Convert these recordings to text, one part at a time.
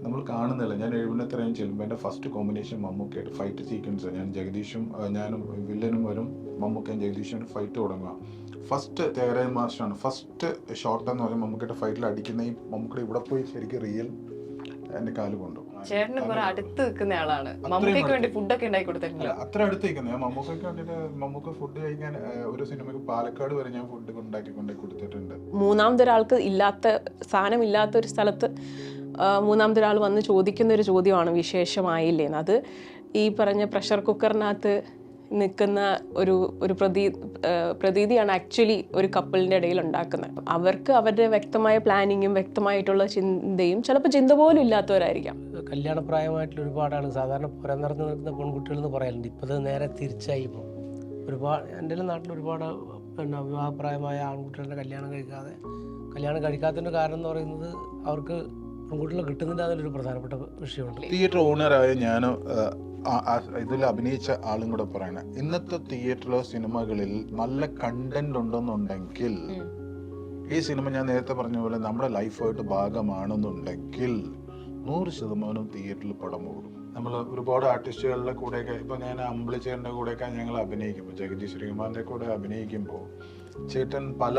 നമ്മൾ കാണുന്നില്ല. ഞാൻ എഴുപത്തിരയും ചെല്ലുമ്പോൾ എൻ്റെ ഫസ്റ്റ് കോമ്പിനേഷൻ മമ്മൂക്കയായിട്ട് ഫൈറ്റ് സീക്വൻസ്, ഞാൻ ജഗദീഷും ഞാനും വില്ലനും വരും, മമ്മൂക്കയും ജഗദീഷും ഫൈറ്റ് തുടങ്ങുക. ഫസ്റ്റ് തേരായ മാസ്റ്ററാണ് ഫസ്റ്റ് ഷോട്ട് എന്ന് പറഞ്ഞാൽ മമ്മൂക്കയുടെ ഫൈറ്റിൽ അടിക്കുന്ന ഈ മമ്മൂക്കയുടെ ഇവിടെ പോയി ശരിക്കും റിയൽ എൻ്റെ കാല് കൊണ്ടു. ചേട്ടന് കുറെ അടുത്ത് നിൽക്കുന്ന ആളാണ്. മമ്മൂക്കയ്ക്ക് വേണ്ടി ഫുഡൊക്കെ ഉണ്ടാക്കി കൊടുത്തിട്ടില്ല. അത്ര അടുത്ത് നിൽക്കുന്നത്. ഞാൻ മമ്മൂക്കയ്ക്ക് വേണ്ടിയിട്ട് മമ്മൂക്ക ഫുഡ് കഴിക്കാൻ ഒരു സിനിമയ്ക്ക് പാലക്കാട് വരെ ഞാൻ ഫുഡ് ഉണ്ടാക്കി കൊടുത്തിട്ടുണ്ട്. മൂന്നാമതൊരാൾക്ക് ഇല്ലാത്ത സാധനമില്ലാത്ത ഒരു സ്ഥലത്ത് മൂന്നാമതൊരാൾ വന്ന് ചോദിക്കുന്ന ഒരു ചോദ്യമാണ് വിശേഷമായില്ലേന്ന്. അത് ഈ പറഞ്ഞ പ്രഷർ കുക്കറിനകത്ത് നിൽക്കുന്ന ഒരു പ്രതീതിയാണ് ആക്ച്വലി ഒരു കപ്പിളിൻ്റെ ഇടയിൽ ഉണ്ടാക്കുന്നത്. അവർക്ക് അവരുടെ വ്യക്തമായ പ്ലാനിങ്ങും വ്യക്തമായിട്ടുള്ള ചിന്തയും ചിലപ്പോൾ ചിന്ത പോലും ഇല്ലാത്തവരായിരിക്കാം. കല്യാണപ്രായമായിട്ടുള്ള ഒരുപാട് ആൾ സാധാരണ പുറന്നിറങ്ങി നിൽക്കുന്ന പെൺകുട്ടികൾ എന്ന് പറയാറുണ്ട്. ഇപ്പോൾ അത് നേരെ തിരിച്ചായി. ഇപ്പോൾ ഒരുപാട് എൻ്റെ നാട്ടിൽ ഒരുപാട് വിവാഹപ്രായമായ ആൺകുട്ടികളുടെ കല്യാണം കഴിക്കാത്തതിൻ്റെ കാരണം എന്ന് പറയുന്നത് അവർക്ക് പെൺകുട്ടികളെ കിട്ടുന്നില്ല. അതിലൊരു പ്രധാനപ്പെട്ട വിഷയമുണ്ട്. തിയേറ്റർ ഓണറായ ഞാൻ ഇതിൽ അഭിനയിച്ച ആളും കൂടെ പറയണ, ഇന്നത്തെ തിയേറ്ററിലോ സിനിമകളിൽ നല്ല കണ്ടന്റ് ഉണ്ടെന്നുണ്ടെങ്കിൽ ഈ സിനിമ ഞാൻ നേരത്തെ പറഞ്ഞ പോലെ നമ്മുടെ ലൈഫായിട്ട് ഭാഗമാണെന്നുണ്ടെങ്കിൽ 100% തിയേറ്ററിൽ പടം ഓടും. നമ്മൾ ഒരുപാട് ആർട്ടിസ്റ്റുകളുടെ കൂടെയൊക്കെ ഇപ്പം ഞാൻ അമ്പിളിച്ചേട്ടൻ്റെ കൂടെയൊക്കെ ഞങ്ങൾ അഭിനയിക്കുമ്പോൾ, ജഗദീഷ് ശ്രീകുമാറിൻ്റെ കൂടെ അഭിനയിക്കുമ്പോൾ ചേട്ടൻ പല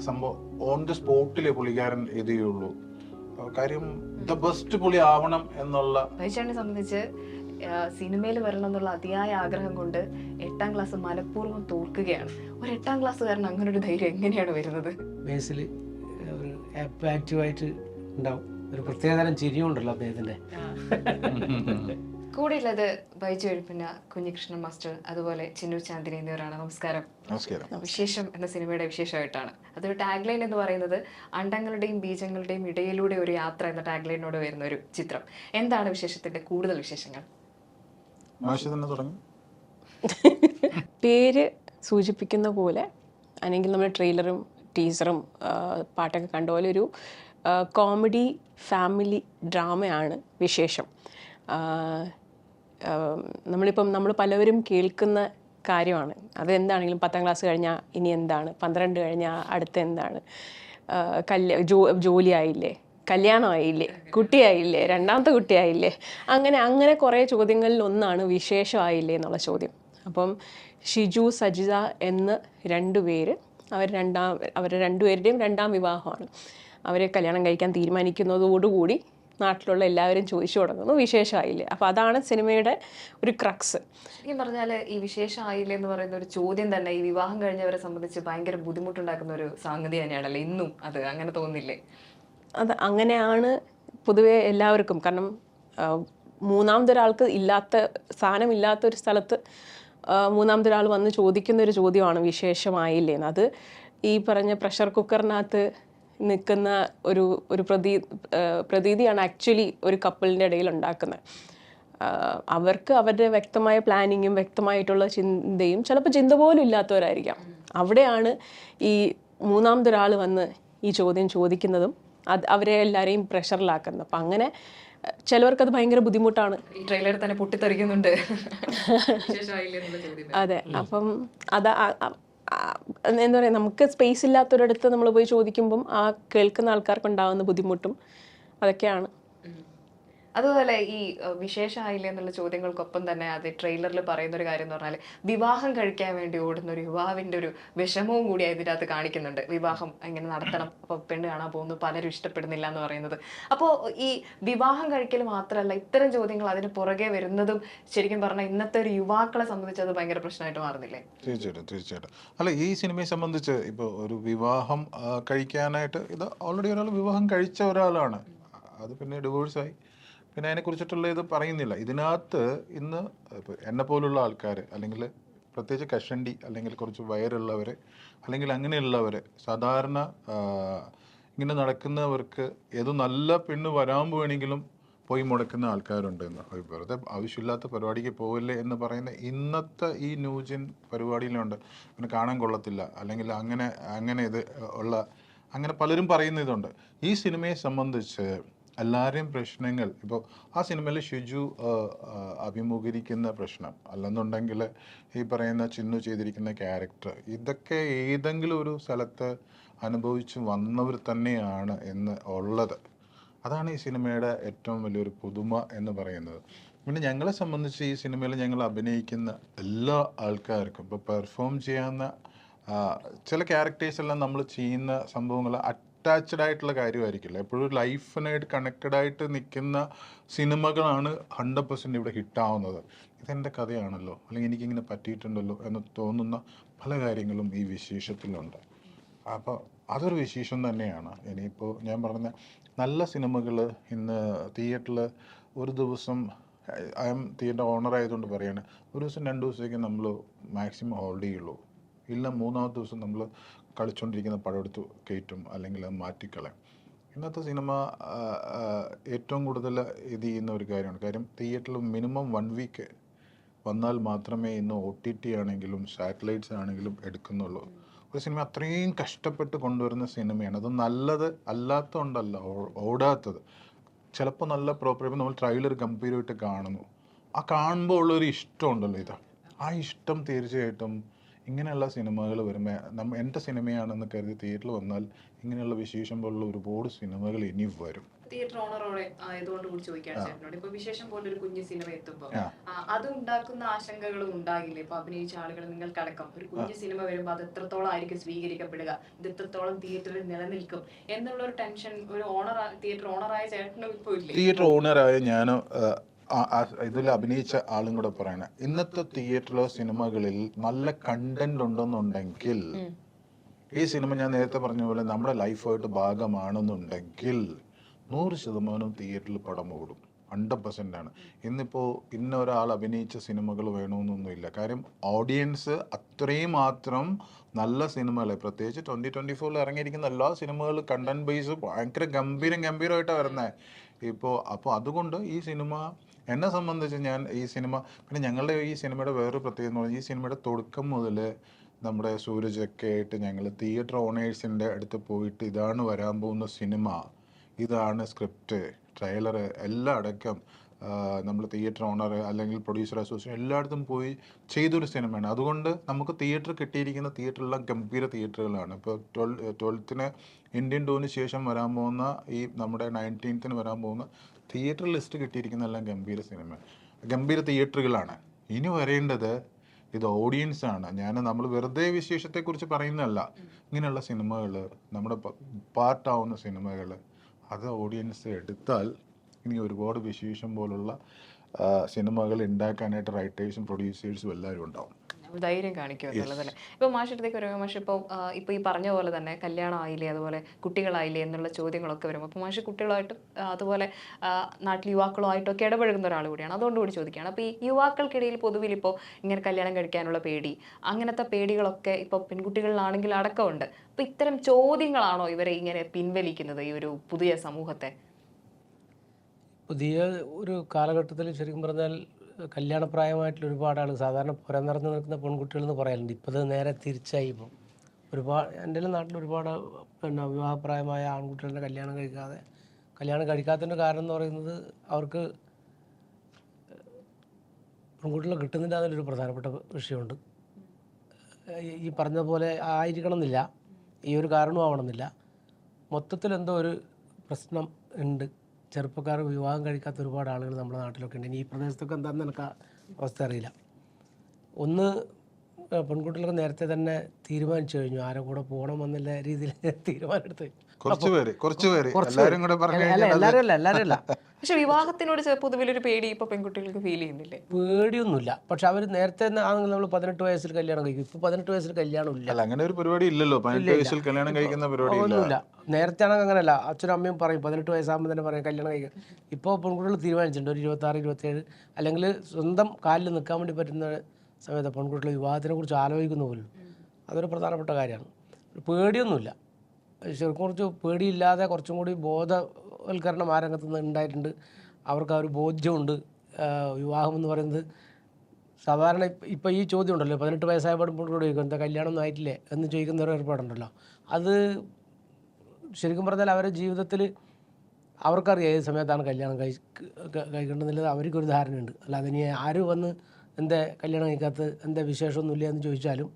സംഭവം ഓൺ ദ സ്പോട്ടിലെ പുള്ളിക്കാരൻ എഴുതിയുള്ളൂ. കാര്യം ദ ബെസ്റ്റ് പുള്ളി ആവണം എന്നുള്ള. ചേട്ടനെ സംബന്ധിച്ച് സിനിമയിൽ വരണം എന്നുള്ള അതിയായ ആഗ്രഹം കൊണ്ട് 8ാം ക്ലാസ് മനഃപൂർവ്വം തോൽക്കുകയാണ്. ഒരു 8ാം ക്ലാസ്സുകാരൻ അങ്ങനെ ഒരു ധൈര്യം എങ്ങനെയാണ് വരുന്നത്? ബേസിൽ ഒരു ആക്റ്റീവായിട്ട് ഉണ്ടാവും. ഒരു പ്രത്യേകതരം ചിരിയുണ്ടല്ലോ അദ്ദേഹത്തിന്റെ. കൂടെയുള്ളത് ബൈജു എഴുപ്പിന, കുഞ്ഞികൃഷ്ണൻ മാസ്റ്റർ, അതുപോലെ ചിന്നു ചാന്ദിനി എന്നിവരാണ്. നമസ്കാരം. വിശേഷം എന്ന സിനിമയുടെ വിശേഷമായിട്ടാണ്. അതൊരു ടാഗ് ലൈൻ എന്ന് പറയുന്നത് അണ്ടങ്ങളുടെയും ബീജങ്ങളുടെയും ഇടയിലൂടെ ഒരു യാത്ര എന്ന ടാഗ് ലൈനോട് വരുന്ന ഒരു ചിത്രം. എന്താണ് വിശേഷത്തിന്റെ കൂടുതൽ വിശേഷങ്ങൾ? പേര് സൂചിപ്പിക്കുന്ന പോലെ, അല്ലെങ്കിൽ നമ്മൾ ട്രെയിലറും ടീസറും പാട്ടൊക്കെ കണ്ട പോലെ ഒരു കോമഡി ഫാമിലി ഡ്രാമയാണ് വിശേഷം. നമ്മൾ പലവരും കേൾക്കുന്ന കാര്യമാണ്. അതെന്താണെങ്കിലും 10ാം ക്ലാസ് കഴിഞ്ഞാൽ ഇനി എന്താണ്, 12 കഴിഞ്ഞാൽ അടുത്ത എന്താണ്, ജോലിയായില്ലേ, കല്യാണമായില്ലേ, കുട്ടിയായില്ലേ, രണ്ടാമത്തെ കുട്ടിയായില്ലേ, അങ്ങനെ കുറേ ചോദ്യങ്ങളിൽ ഒന്നാണ് വിശേഷമായില്ലേ എന്നുള്ള ചോദ്യം. അപ്പം ഷിജു സജിത എന്ന് 2 പേര്, അവർ രണ്ടുപേരുടെയും 2ാം വിവാഹമാണ്. അവരെ കല്യാണം കഴിക്കാൻ തീരുമാനിക്കുന്നതോടുകൂടി നാട്ടിലുള്ള എല്ലാവരും ചോദിച്ചു തുടങ്ങുന്നു വിശേഷമായില്ലേ. അപ്പോൾ അതാണ് സിനിമയുടെ ഒരു ക്രക്സ്. ശരിക്കും പറഞ്ഞാൽ ഈ വിശേഷമായില്ലേ എന്ന് പറയുന്ന ഒരു ചോദ്യം തന്നെ ഈ വിവാഹം കഴിഞ്ഞവരെ സംബന്ധിച്ച് ഭയങ്കര ബുദ്ധിമുട്ടുണ്ടാക്കുന്ന ഒരു സംഗതി തന്നെയാണല്ലോ ഇന്നും. അത് അങ്ങനെ തോന്നില്ലേ? അത് അങ്ങനെയാണ് പൊതുവെ എല്ലാവർക്കും. കാരണം മൂന്നാമതൊരാൾക്ക് സാധനമില്ലാത്ത ഒരു സ്ഥലത്ത് മൂന്നാമതൊരാൾ വന്ന് ചോദിക്കുന്ന ഒരു ചോദ്യമാണ് വിശേഷമായില്ലേന്ന്. അത് ഈ പറഞ്ഞ പ്രഷർ കുക്കറിനകത്ത് നിൽക്കുന്ന ഒരു പ്രതീതിയാണ് ആക്ച്വലി ഒരു കപ്പിളിൻ്റെ ഇടയിൽ ഉണ്ടാക്കുന്നത്. അവർക്ക് അവരുടെ വ്യക്തമായ പ്ലാനിങ്ങും വ്യക്തമായിട്ടുള്ള ചിന്തയും ചിലപ്പോൾ ചിന്ത പോലും ഇല്ലാത്തവരായിരിക്കാം. അവിടെയാണ് ഈ മൂന്നാമതൊരാൾ വന്ന് ഈ ചോദ്യം ചോദിക്കുന്നതും അവരെ എല്ലാവരെയും പ്രഷറിലാക്കുന്നത്. അപ്പം അങ്ങനെ ചിലവർക്കത് ഭയങ്കര ബുദ്ധിമുട്ടാണ്. ട്രെയിലർ തന്നെ പൊട്ടിത്തെറിക്കുന്നുണ്ട്. അതെ. അപ്പം എന്താ പറയുക, നമുക്ക് സ്പേസ് ഇല്ലാത്തൊരിടത്ത് നമ്മൾ പോയി ചോദിക്കുമ്പം ആ കേൾക്കുന്ന ആൾക്കാർക്ക് ഉണ്ടാകുന്ന ബുദ്ധിമുട്ടും അതൊക്കെയാണ്. അതുപോലെ ഈ വിശേഷമായില്ലേ എന്നുള്ള ചോദ്യങ്ങൾക്കൊപ്പം തന്നെ അത് ട്രെയിലറിൽ പറയുന്ന ഒരു കാര്യം എന്ന് പറഞ്ഞാൽ വിവാഹം കഴിക്കാൻ വേണ്ടി ഓടുന്ന ഒരു യുവാവിൻ്റെ ഒരു വിഷമവും കൂടി ഇതിനകത്ത് കാണിക്കുന്നുണ്ട്. വിവാഹം എങ്ങനെ നടത്തണം, അപ്പോൾ പെണ്ണ് കാണാൻ പോകുന്നു, പലരും ഇഷ്ടപ്പെടുന്നില്ല എന്ന് പറയുന്നത്. അപ്പോൾ ഈ വിവാഹം കഴിക്കൽ മാത്രമല്ല, ഇത്തരം ചോദ്യങ്ങൾ അതിന് പുറകെ വരുന്നതും ശരിക്കും പറഞ്ഞാൽ ഇന്നത്തെ ഒരു യുവാക്കളെ സംബന്ധിച്ച് അത് ഭയങ്കര പ്രശ്നമായിട്ട് മാറുന്നില്ലേ? തീർച്ചയായിട്ടും. അല്ല, ഈ സിനിമയെ സംബന്ധിച്ച് ഇപ്പോൾ ഒരു വിവാഹം കഴിക്കാനായിട്ട്, ഇത് ഓൾറെഡി ഒരാൾ വിവാഹം കഴിച്ച ഒരാളാണ്, അത് പിന്നെ ഡിവോഴ്സായി, പിന്നെ അതിനെക്കുറിച്ചിട്ടുള്ള ഇത് പറയുന്നില്ല. ഇതിനകത്ത് ഇന്ന് ഇപ്പോൾ എന്നെ പോലുള്ള ആൾക്കാർ, അല്ലെങ്കിൽ പ്രത്യേകിച്ച് കഷണ്ടി, അല്ലെങ്കിൽ കുറച്ച് വയറുള്ളവർ, അല്ലെങ്കിൽ അങ്ങനെയുള്ളവർ, സാധാരണ ഇങ്ങനെ നടക്കുന്നവർക്ക് ഏത് നല്ല പെണ്ണ് വരാൻ വേണമെങ്കിലും പോയി മുടക്കുന്ന ആൾക്കാരുണ്ട്. എന്ന് വെറുതെ ആവശ്യമില്ലാത്ത പരിപാടിക്ക് പോവില്ലേ എന്ന് പറയുന്ന ഇന്നത്തെ ഈ ന്യൂജൻ പരിപാടിയിലുണ്ട്. പിന്നെ കാണാൻ കൊള്ളത്തില്ല, അല്ലെങ്കിൽ അങ്ങനെ ഇത് ഉള്ള അങ്ങനെ പലരും പറയുന്ന ഇതുണ്ട്. ഈ സിനിമയെ സംബന്ധിച്ച് എല്ലാവരെയും പ്രശ്നങ്ങൾ, ഇപ്പോൾ ആ സിനിമയിൽ ഷിജു അഭിമുഖീകരിക്കുന്ന പ്രശ്നം, അല്ലെന്നുണ്ടെങ്കിൽ ഈ പറയുന്ന ചിന്നു ചെയ്തിരിക്കുന്ന ക്യാരക്ടർ, ഇതൊക്കെ ഏതെങ്കിലും ഒരു സ്ഥലത്ത് അനുഭവിച്ച് വന്നവർ തന്നെയാണ് എന്ന് ഉള്ളത്. അതാണ് ഈ സിനിമയുടെ ഏറ്റവും വലിയൊരു പുതുമ എന്ന് പറയുന്നത്. പിന്നെ ഞങ്ങളെ സംബന്ധിച്ച് ഈ സിനിമയിൽ ഞങ്ങൾ അഭിനയിക്കുന്ന എല്ലാ ആൾക്കാർക്കും ഇപ്പോൾ പെർഫോം ചെയ്യാവുന്ന ചില ക്യാരക്ടേഴ്സ് എല്ലാം നമ്മൾ ചെയ്യുന്ന സംഭവങ്ങൾ അറ്റാച്ച്ഡ് ആയിട്ടുള്ള കാര്യമായിരിക്കില്ല. എപ്പോഴും ലൈഫിനായിട്ട് കണക്റ്റഡ് ആയിട്ട് നിൽക്കുന്ന സിനിമകളാണ് 100% ഇവിടെ ഹിറ്റാവുന്നത്. ഇതെൻ്റെ കഥയാണല്ലോ, അല്ലെങ്കിൽ എനിക്കിങ്ങനെ പറ്റിയിട്ടുണ്ടല്ലോ എന്ന് തോന്നുന്ന പല കാര്യങ്ങളും ഈ വിശേഷത്തിലുണ്ട്. അപ്പോൾ അതൊരു വിശേഷം തന്നെയാണ്. ഇനിയിപ്പോൾ ഞാൻ പറഞ്ഞ നല്ല സിനിമകൾ ഇന്ന് തിയേറ്ററിൽ ഒരു ദിവസം, ഐ എം തിയേറ്റർ ഓണർ ആയതുകൊണ്ട് പറയാണ്, ഒരു ദിവസം 2 ദിവസത്തേക്ക് നമ്മൾ മാക്സിമം ഹോൾഡ് ചെയ്യുള്ളൂ. ഇല്ല 3-ാമത്തെ ദിവസം നമ്മൾ കളിച്ചുകൊണ്ടിരിക്കുന്ന പടം എടുത്ത് കയറ്റും, അല്ലെങ്കിൽ അത് മാറ്റിക്കളയും. ഇന്നത്തെ സിനിമ ഏറ്റവും കൂടുതൽ ഇത് ചെയ്യുന്ന ഒരു കാര്യമാണ്. കാര്യം തിയേറ്ററിൽ മിനിമം 1 വീക്ക് വന്നാൽ മാത്രമേ ഇന്ന് OTT ആണെങ്കിലും സാറ്റലൈറ്റ്സ് ആണെങ്കിലും എടുക്കുന്നുള്ളൂ. ഒരു സിനിമ അത്രയും കഷ്ടപ്പെട്ട് കൊണ്ടുവരുന്ന സിനിമയാണ്. അത് നല്ലത് അല്ലാത്തതുകൊണ്ടല്ല ഓടാത്തത്. ചിലപ്പോൾ നല്ല പ്രോപ്പർ, ഇപ്പോൾ നമ്മൾ ട്രെയിലർ ഗംഭീരമായിട്ട് കാണുന്നു, ആ കാണുമ്പോൾ ഉള്ളൊരു ഇഷ്ടമുണ്ടല്ലോ, ഇതാ ആ ഇഷ്ടം തീർച്ചയായിട്ടും ഇങ്ങനെയുള്ള സിനിമകൾ വരുമ്പോൾ എൻ്റെ സിനിമയാണെന്ന് കരുതി തിയേറ്ററിൽ വന്നാൽ ഇങ്ങനെയുള്ള വിശേഷം പോലുള്ള ഒരുപാട് സിനിമകൾ ഇനി വരും. തിയേറ്റർ ഓണറോടെ ആയതുകൊണ്ട് കൂടി ചോദിക്കാൻ ചേട്ടനോട്, ഇപ്പൊ വിശേഷം പോലെ ഒരു കുഞ്ഞു സിനിമ എത്തുമ്പോൾ അത് ഉണ്ടാക്കുന്ന ആശങ്കകളും ഉണ്ടാകില്ലേ? ഇപ്പൊ അഭിനയിച്ച ആളുകൾ നിങ്ങൾക്കടക്കം ഒരു കുഞ്ഞു സിനിമ വരുമ്പോൾ അത് എത്രത്തോളം ആയിരിക്കും സ്വീകരിക്കപ്പെടുക, ഇത് എത്രത്തോളം തിയേറ്ററിൽ നിലനിൽക്കും എന്നുള്ള ഒരു ടെൻഷൻ ഒരു തിയേറ്റർ ഓണറായ ചേട്ടനും ഇപ്പോൾ ഇല്ലേ? തിയേറ്റർ ഓണറായ ഞാൻ ഇതിൽ അഭിനയിച്ച ആളും കൂടെ പറയണേ, ഇന്നത്തെ തിയേറ്ററിലോ സിനിമകളിൽ നല്ല കണ്ടന്റ് ഉണ്ടെന്നുണ്ടെങ്കിൽ, ഈ സിനിമ ഞാൻ നേരത്തെ പറഞ്ഞ പോലെ നമ്മുടെ ലൈഫായിട്ട് ഭാഗമാണെന്നുണ്ടെങ്കിൽ 100% തിയേറ്ററിൽ പടം ഓടും. 100% ആണ്. ഇന്നിപ്പോൾ ഇന്ന ഒരാൾ അഭിനയിച്ച സിനിമകൾ വേണമെന്നൊന്നുമില്ല. കാര്യം ഓഡിയൻസ് അത്രയും മാത്രം നല്ല സിനിമകളെ, പ്രത്യേകിച്ച് 2024 ഇറങ്ങിയിരിക്കുന്ന എല്ലാ സിനിമകളും കണ്ടന്റ് ബേസ് ഭയങ്കര ഗംഭീരമായിട്ടാണ് വരുന്നത് അപ്പോൾ അതുകൊണ്ട് ഈ സിനിമ എന്നെ സംബന്ധിച്ച് ഞാൻ ഈ സിനിമ, പിന്നെ ഞങ്ങളുടെ ഈ സിനിമയുടെ വേറൊരു പ്രത്യേകത എന്ന് പറഞ്ഞാൽ, ഈ സിനിമയുടെ തുടക്കം മുതൽ നമ്മുടെ സൂരജൊക്കെ ആയിട്ട് ഞങ്ങൾ തിയേറ്റർ ഓണേഴ്സിൻ്റെ അടുത്ത് പോയിട്ട് ഇതാണ് വരാൻ പോകുന്ന സിനിമ, ഇതാണ് സ്ക്രിപ്റ്റ്, ട്രെയിലർ എല്ലാം അടക്കം നമ്മൾ തിയേറ്റർ ഓണർ അല്ലെങ്കിൽ പ്രൊഡ്യൂസർ അസോസിയേഷൻ എല്ലായിടത്തും പോയി ചെയ്തൊരു സിനിമയാണ്. അതുകൊണ്ട് നമുക്ക് തിയേറ്റർ കിട്ടിയിരിക്കുന്ന തിയേറ്ററെല്ലാം ഗംഭീര തിയേറ്ററുകളാണ്. ഇപ്പോൾ 12th ഇന്ത്യൻ ടൂറിന് ശേഷം വരാൻ പോകുന്ന ഈ നമ്മുടെ 19th വരാൻ പോകുന്ന തിയേറ്റർ ലിസ്റ്റ് കിട്ടിയിരിക്കുന്ന എല്ലാം ഗംഭീര തിയേറ്ററുകളാണ്. ഇനി വരേണ്ടത് ഇത് ഓഡിയൻസാണ്. നമ്മൾ വെറുതെ വിശേഷത്തെക്കുറിച്ച് പറയുന്നതല്ല. ഇങ്ങനെയുള്ള സിനിമകൾ, നമ്മുടെ പാർട്ടാവുന്ന സിനിമകൾ, അത് ഓഡിയൻസ് എടുത്താൽ ഇനി ഒരുപാട് വിശേഷം പോലുള്ള സിനിമകൾ ഉണ്ടാക്കാനായിട്ട് റൈറ്റേഴ്സും പ്രൊഡ്യൂസേഴ്സും എല്ലാവരും ഉണ്ടാവും. ധൈര്യം കാണിക്കും എന്നുള്ളതല്ലേ. ഇപ്പോൾ മാഷടുത്തേക്ക് വരുമ്പോൾ മാഷ് ഇപ്പോൾ ഈ പറഞ്ഞ പോലെ തന്നെ കല്യാണം ആയില്ലേ, അതുപോലെ കുട്ടികളായില്ലേ എന്നുള്ള ചോദ്യങ്ങളൊക്കെ വരുമ്പോൾ അപ്പോൾ മാഷ് കുട്ടികളായിട്ടും അതുപോലെ നാട്ടിൽ യുവാക്കളുമായിട്ടൊക്കെ ഇടപഴകുന്ന ഒരാൾ കൂടിയാണ്. അതുകൊണ്ട് കൂടി ചോദിക്കുകയാണ്, അപ്പോൾ ഈ യുവാക്കൾക്കിടയിൽ പൊതുവിൽ ഇപ്പോൾ ഇങ്ങനെ കല്യാണം കഴിക്കാനുള്ള പേടി, അങ്ങനത്തെ പേടികളൊക്കെ ഇപ്പോൾ പെൺകുട്ടികളിലാണെങ്കിൽ അടക്കമുണ്ട്. അപ്പോൾ ഇത്തരം ചോദ്യങ്ങളാണോ ഇവരെ ഇങ്ങനെ പിൻവലിക്കുന്നത് ഈ ഒരു പുതിയ സമൂഹത്തെ? പുതിയ ഒരു കാലഘട്ടത്തിൽ ശരിക്കും പറഞ്ഞാൽ കല്യാണപ്രായമായിട്ടുള്ള ഒരുപാട് ആൾ, സാധാരണ പുറന്നിറങ്ങി നിൽക്കുന്ന പെൺകുട്ടികൾ എന്ന് പറയാറുണ്ട്. ഇപ്പോൾ അത് നേരെ തിരിച്ചായി. ഇപ്പോൾ എൻ്റെ നാട്ടിൽ ഒരുപാട് വിവാഹപ്രായമായ ആൺകുട്ടികളുടെ കല്യാണം കഴിക്കാത്തതിൻ്റെ കാരണം എന്ന് പറയുന്നത് അവർക്ക് പെൺകുട്ടികളെ കിട്ടുന്നില്ല എന്നൊരു പ്രധാനപ്പെട്ട വിഷയമുണ്ട്. ഈ പറഞ്ഞ പോലെ ആയിരിക്കണം എന്നില്ല, ഈ ഒരു കാരണവും ആവണമെന്നില്ല. മൊത്തത്തിൽ എന്തോ ഒരു പ്രശ്നം ഉണ്ട്. ചെറുപ്പക്കാർ വിവാഹം കഴിക്കാത്ത ഒരുപാട് ആളുകൾ നമ്മുടെ നാട്ടിലൊക്കെ ഉണ്ട്. ഇനി ഈ പ്രദേശത്തൊക്കെ എന്താണെന്ന് എനിക്ക് അവസ്ഥ അറിയില്ല. ഒന്ന്, പെൺകുട്ടികൾക്ക് നേരത്തെ തന്നെ തീരുമാനിച്ചു കഴിഞ്ഞു ആരെ കൂടെ പോകണമെന്നുള്ള രീതിയിൽ തീരുമാനം എടുത്ത്. എല്ലാവരും അല്ല. പക്ഷെ വിവാഹത്തിനോട് പൊതുവിലൊരു പേടി ഇപ്പോൾ പെൺകുട്ടികൾക്ക് ഫീൽ ചെയ്യുന്നില്ലേ? പേടിയൊന്നുമില്ല. പക്ഷെ അവർ നേരത്തെ ആണെങ്കിൽ നമ്മൾ 18 വയസ്സിൽ കല്യാണം കഴിക്കും. ഇപ്പോൾ 18 വയസ്സിൽ കല്യാണം ഇല്ല. അങ്ങനെ ഒരു പരിപാടി ഇല്ലല്ലോ. 18 വയസ്സിൽ കല്യാണം കഴിക്കുന്ന പരിപാടി ഒന്നുമില്ല. നേരത്തെ ആണെങ്കിൽ അങ്ങനെയല്ല. അച്ഛനും അമ്മയും പറയും 18 വയസ്സാകുമ്പോൾ തന്നെ പറയും കല്യാണം കഴിക്കാം. ഇപ്പോൾ പെൺകുട്ടികൾ തീരുമാനിച്ചിട്ടുണ്ട് ഒരു 26, 27, അല്ലെങ്കിൽ സ്വന്തം കാലിൽ നിൽക്കാൻ വേണ്ടി പറ്റുന്ന സമയത്ത് പെൺകുട്ടികൾ വിവാഹത്തിനെ കുറിച്ച് ആലോചിക്കുന്ന പോലും. അതൊരു പ്രധാനപ്പെട്ട കാര്യമാണ്. പേടിയൊന്നുമില്ല. ശരിക്കും കുറച്ച് പേടിയില്ലാതെ കുറച്ചും കൂടി ബോധവൽക്കരണം ആ രംഗത്ത് നിന്ന് ഉണ്ടായിട്ടുണ്ട്. അവർക്ക് ആ ഒരു ബോധ്യമുണ്ട്. വിവാഹം എന്ന് പറയുന്നത് സാധാരണ ഇപ്പോൾ ഈ ചോദ്യം ഉണ്ടല്ലോ, 18 വയസ്സായ പെൺകുട്ടിയോട് ചോദിക്കും എന്താ കല്യാണമൊന്നും ആയിട്ടില്ലേ എന്ന് ചോദിക്കുന്ന ഒരു ഏർപ്പാടുണ്ടല്ലോ. അത് ശരിക്കും പറഞ്ഞാൽ അവരുടെ ജീവിതത്തിൽ അവർക്കറിയാം ഏത് സമയത്താണ് കല്യാണം കഴിക്കേണ്ടതെന്നുള്ളത് അവർക്കൊരു ധാരണയുണ്ട്. അല്ലാതെ ഇനി ആരും വന്ന് എന്താ കല്യാണം കഴിക്കാത്തത്, എന്താ വിശേഷമൊന്നുമില്ല എന്ന് ചോദിച്ചാലും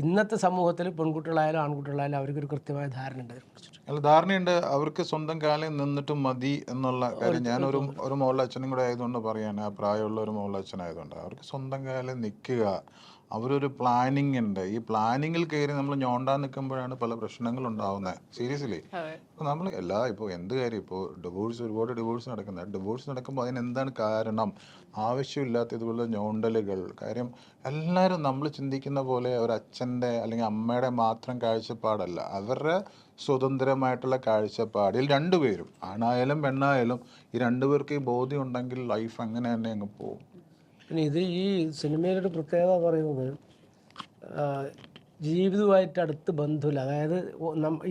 ഇന്നത്തെ സമൂഹത്തിൽ പെൺകുട്ടികളായാലും ആൺകുട്ടികളായാലും അവർക്കൊരു കൃത്യമായ ധാരണ ഉണ്ട് അതിനെക്കുറിച്ചിട്ട്. അല്ല, ധാരണയുണ്ട്. അവർക്ക് സ്വന്തം കാലിൽ നിന്നിട്ടും മതി എന്നുള്ള കാര്യം. ഞാനൊരു മോളുടെ അച്ഛനും കൂടെ ആയതുകൊണ്ട് പറയാണ്, ആ പ്രായമുള്ള ഒരു മോളുടെ അച്ഛനായതുകൊണ്ട് അവർക്ക് സ്വന്തം കാലിൽ നിൽക്കുക. അവരൊരു പ്ലാനിങ് ഉണ്ട്. ഈ പ്ലാനിങ്ങിൽ കയറി നമ്മൾ ഞോണ്ടാൻ നിൽക്കുമ്പോഴാണ് പല പ്രശ്നങ്ങളും ഉണ്ടാവുന്നത്. സീരിയസ്ലി. അപ്പോൾ നമ്മൾ ഇപ്പോൾ എന്ത് കാര്യം, ഇപ്പോൾ ഒരുപാട് ഡിവോഴ്സ് നടക്കുന്നത്. ഡിവോഴ്സ് നടക്കുമ്പോൾ അതിനെന്താണ് കാരണം? ആവശ്യമില്ലാത്ത ഇതുപോലെ ഞോണ്ടലുകൾ. കാര്യം എല്ലാവരും നമ്മൾ ചിന്തിക്കുന്ന പോലെ ഒരു അച്ഛൻ്റെ അല്ലെങ്കിൽ അമ്മയുടെ മാത്രം കാഴ്ചപ്പാടല്ല. അവരുടെ സ്വതന്ത്രമായിട്ടുള്ള കാഴ്ചപ്പാടിൽ രണ്ടുപേരും, ആണായാലും പെണ്ണായാലും, ഈ രണ്ടുപേർക്ക് ഈ ബോധ്യം ഉണ്ടെങ്കിൽ ലൈഫ് അങ്ങനെ തന്നെ അങ്ങ് പോകും. പിന്നെ ഇത് ഈ സിനിമയിലൊരു പ്രത്യേകത പറയുന്നത് ജീവിതവുമായിട്ട് അടുത്ത് ബന്ധമില്ല. അതായത്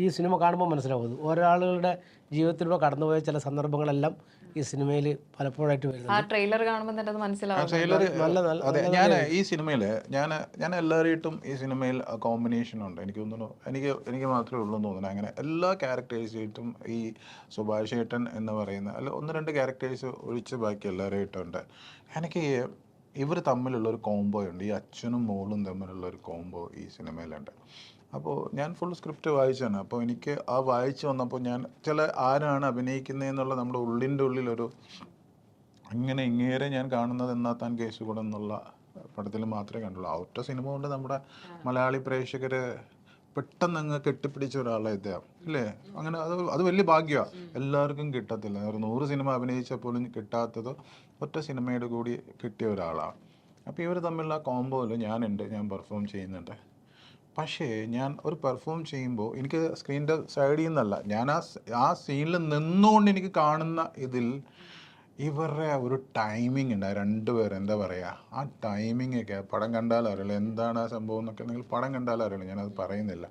ഈ സിനിമ കാണുമ്പോൾ മനസ്സിലാവുന്നത് ഒരാളുടെ ജീവിതത്തിലൂടെ കടന്നുപോയ ചില സന്ദർഭങ്ങളെല്ലാം ഈ സിനിമയിൽ പലപ്പോഴായിട്ട് വരുന്നത്. ആ ട്രെയിലർ കാണുമ്പോൾ തന്നെ അത് മനസ്സിലാവും. ട്രെയിലർ അതെ. ഞാൻ ഈ സിനിമയിൽ ഞാൻ എല്ലാവരെയിട്ടും ഈ സിനിമയിൽ കോമ്പിനേഷൻ ഉണ്ട്. എനിക്ക് തോന്നുന്നു എനിക്ക് മാത്രമേ ഉള്ളൂ എന്ന് തോന്നുന്നു. അങ്ങനെ എല്ലാ ക്യാരക്ടേഴ്സായിട്ടും ഈ സുഭാഷ് ഏട്ടൻ എന്ന് പറയുന്ന അല്ല 1-2 ക്യാരക്ടേഴ്സ് ഒഴിച്ച് ബാക്കി എല്ലാവരായിട്ടും ഉണ്ട്. എനിക്ക് ഇവർ തമ്മിലുള്ള ഒരു കോംബോ ഉണ്ട്. ഈ അച്ഛനും മോളും തമ്മിലുള്ള ഒരു കോംബോ ഈ സിനിമയിലുണ്ട്. അപ്പോൾ ഞാൻ ഫുൾ സ്ക്രിപ്റ്റ് വായിച്ചാണ്. അപ്പോൾ എനിക്ക് ആ വായിച്ച് വന്നപ്പോൾ ഞാൻ ആരാണ് അഭിനയിക്കുന്നതെന്നുള്ള നമ്മുടെ ഉള്ളിൻ്റെ ഉള്ളിലൊരു അങ്ങനെ ഇങ്ങേരെ ഞാൻ കാണുന്നത് എന്നാത്താൻ കേസുകൂടെ എന്നുള്ള പടത്തിൽ മാത്രമേ കണ്ടുള്ളൂ. ആ ഒറ്റ സിനിമ കൊണ്ട് നമ്മുടെ മലയാളി പ്രേക്ഷകർ പെട്ടെന്ന് അങ്ങ് കെട്ടിപ്പിടിച്ച ഒരാളെ ഇദ്ദേഹം ഇല്ലേ. അങ്ങനെ അത് വലിയ ഭാഗ്യമാണ്. എല്ലാവർക്കും കിട്ടത്തില്ല. ഒരു 100 സിനിമ അഭിനയിച്ചാൽ പോലും കിട്ടാത്തത് ഒറ്റ സിനിമയുടെ കൂടി കിട്ടിയ ഒരാളാണ്. അപ്പോൾ ഇവർ തമ്മിലുള്ള കോംബോയിൽ ഞാൻ പെർഫോം ചെയ്യുന്നുണ്ട്. പക്ഷേ ഞാൻ ഒരു പെർഫോം ചെയ്യുമ്പോൾ എനിക്ക് സ്ക്രീനിൻ്റെ സൈഡിൽ നിന്നല്ല, ഞാൻ ആ സീനിൽ നിന്നുകൊണ്ട് എനിക്ക് കാണുന്ന ഇതിൽ ഇവരുടെ ഒരു ടൈമിംഗ് ഉണ്ട്. രണ്ടുപേരും എന്താ പറയുക, ആ ടൈമിംഗ് ഒക്കെ പടം കണ്ടാലും അറിയില്ല എന്താണ് ആ സംഭവം എന്നൊക്കെ. നിങ്ങൾ പടം കണ്ടാലും അറിയില്ല, ഞാനത് പറയുന്നില്ല.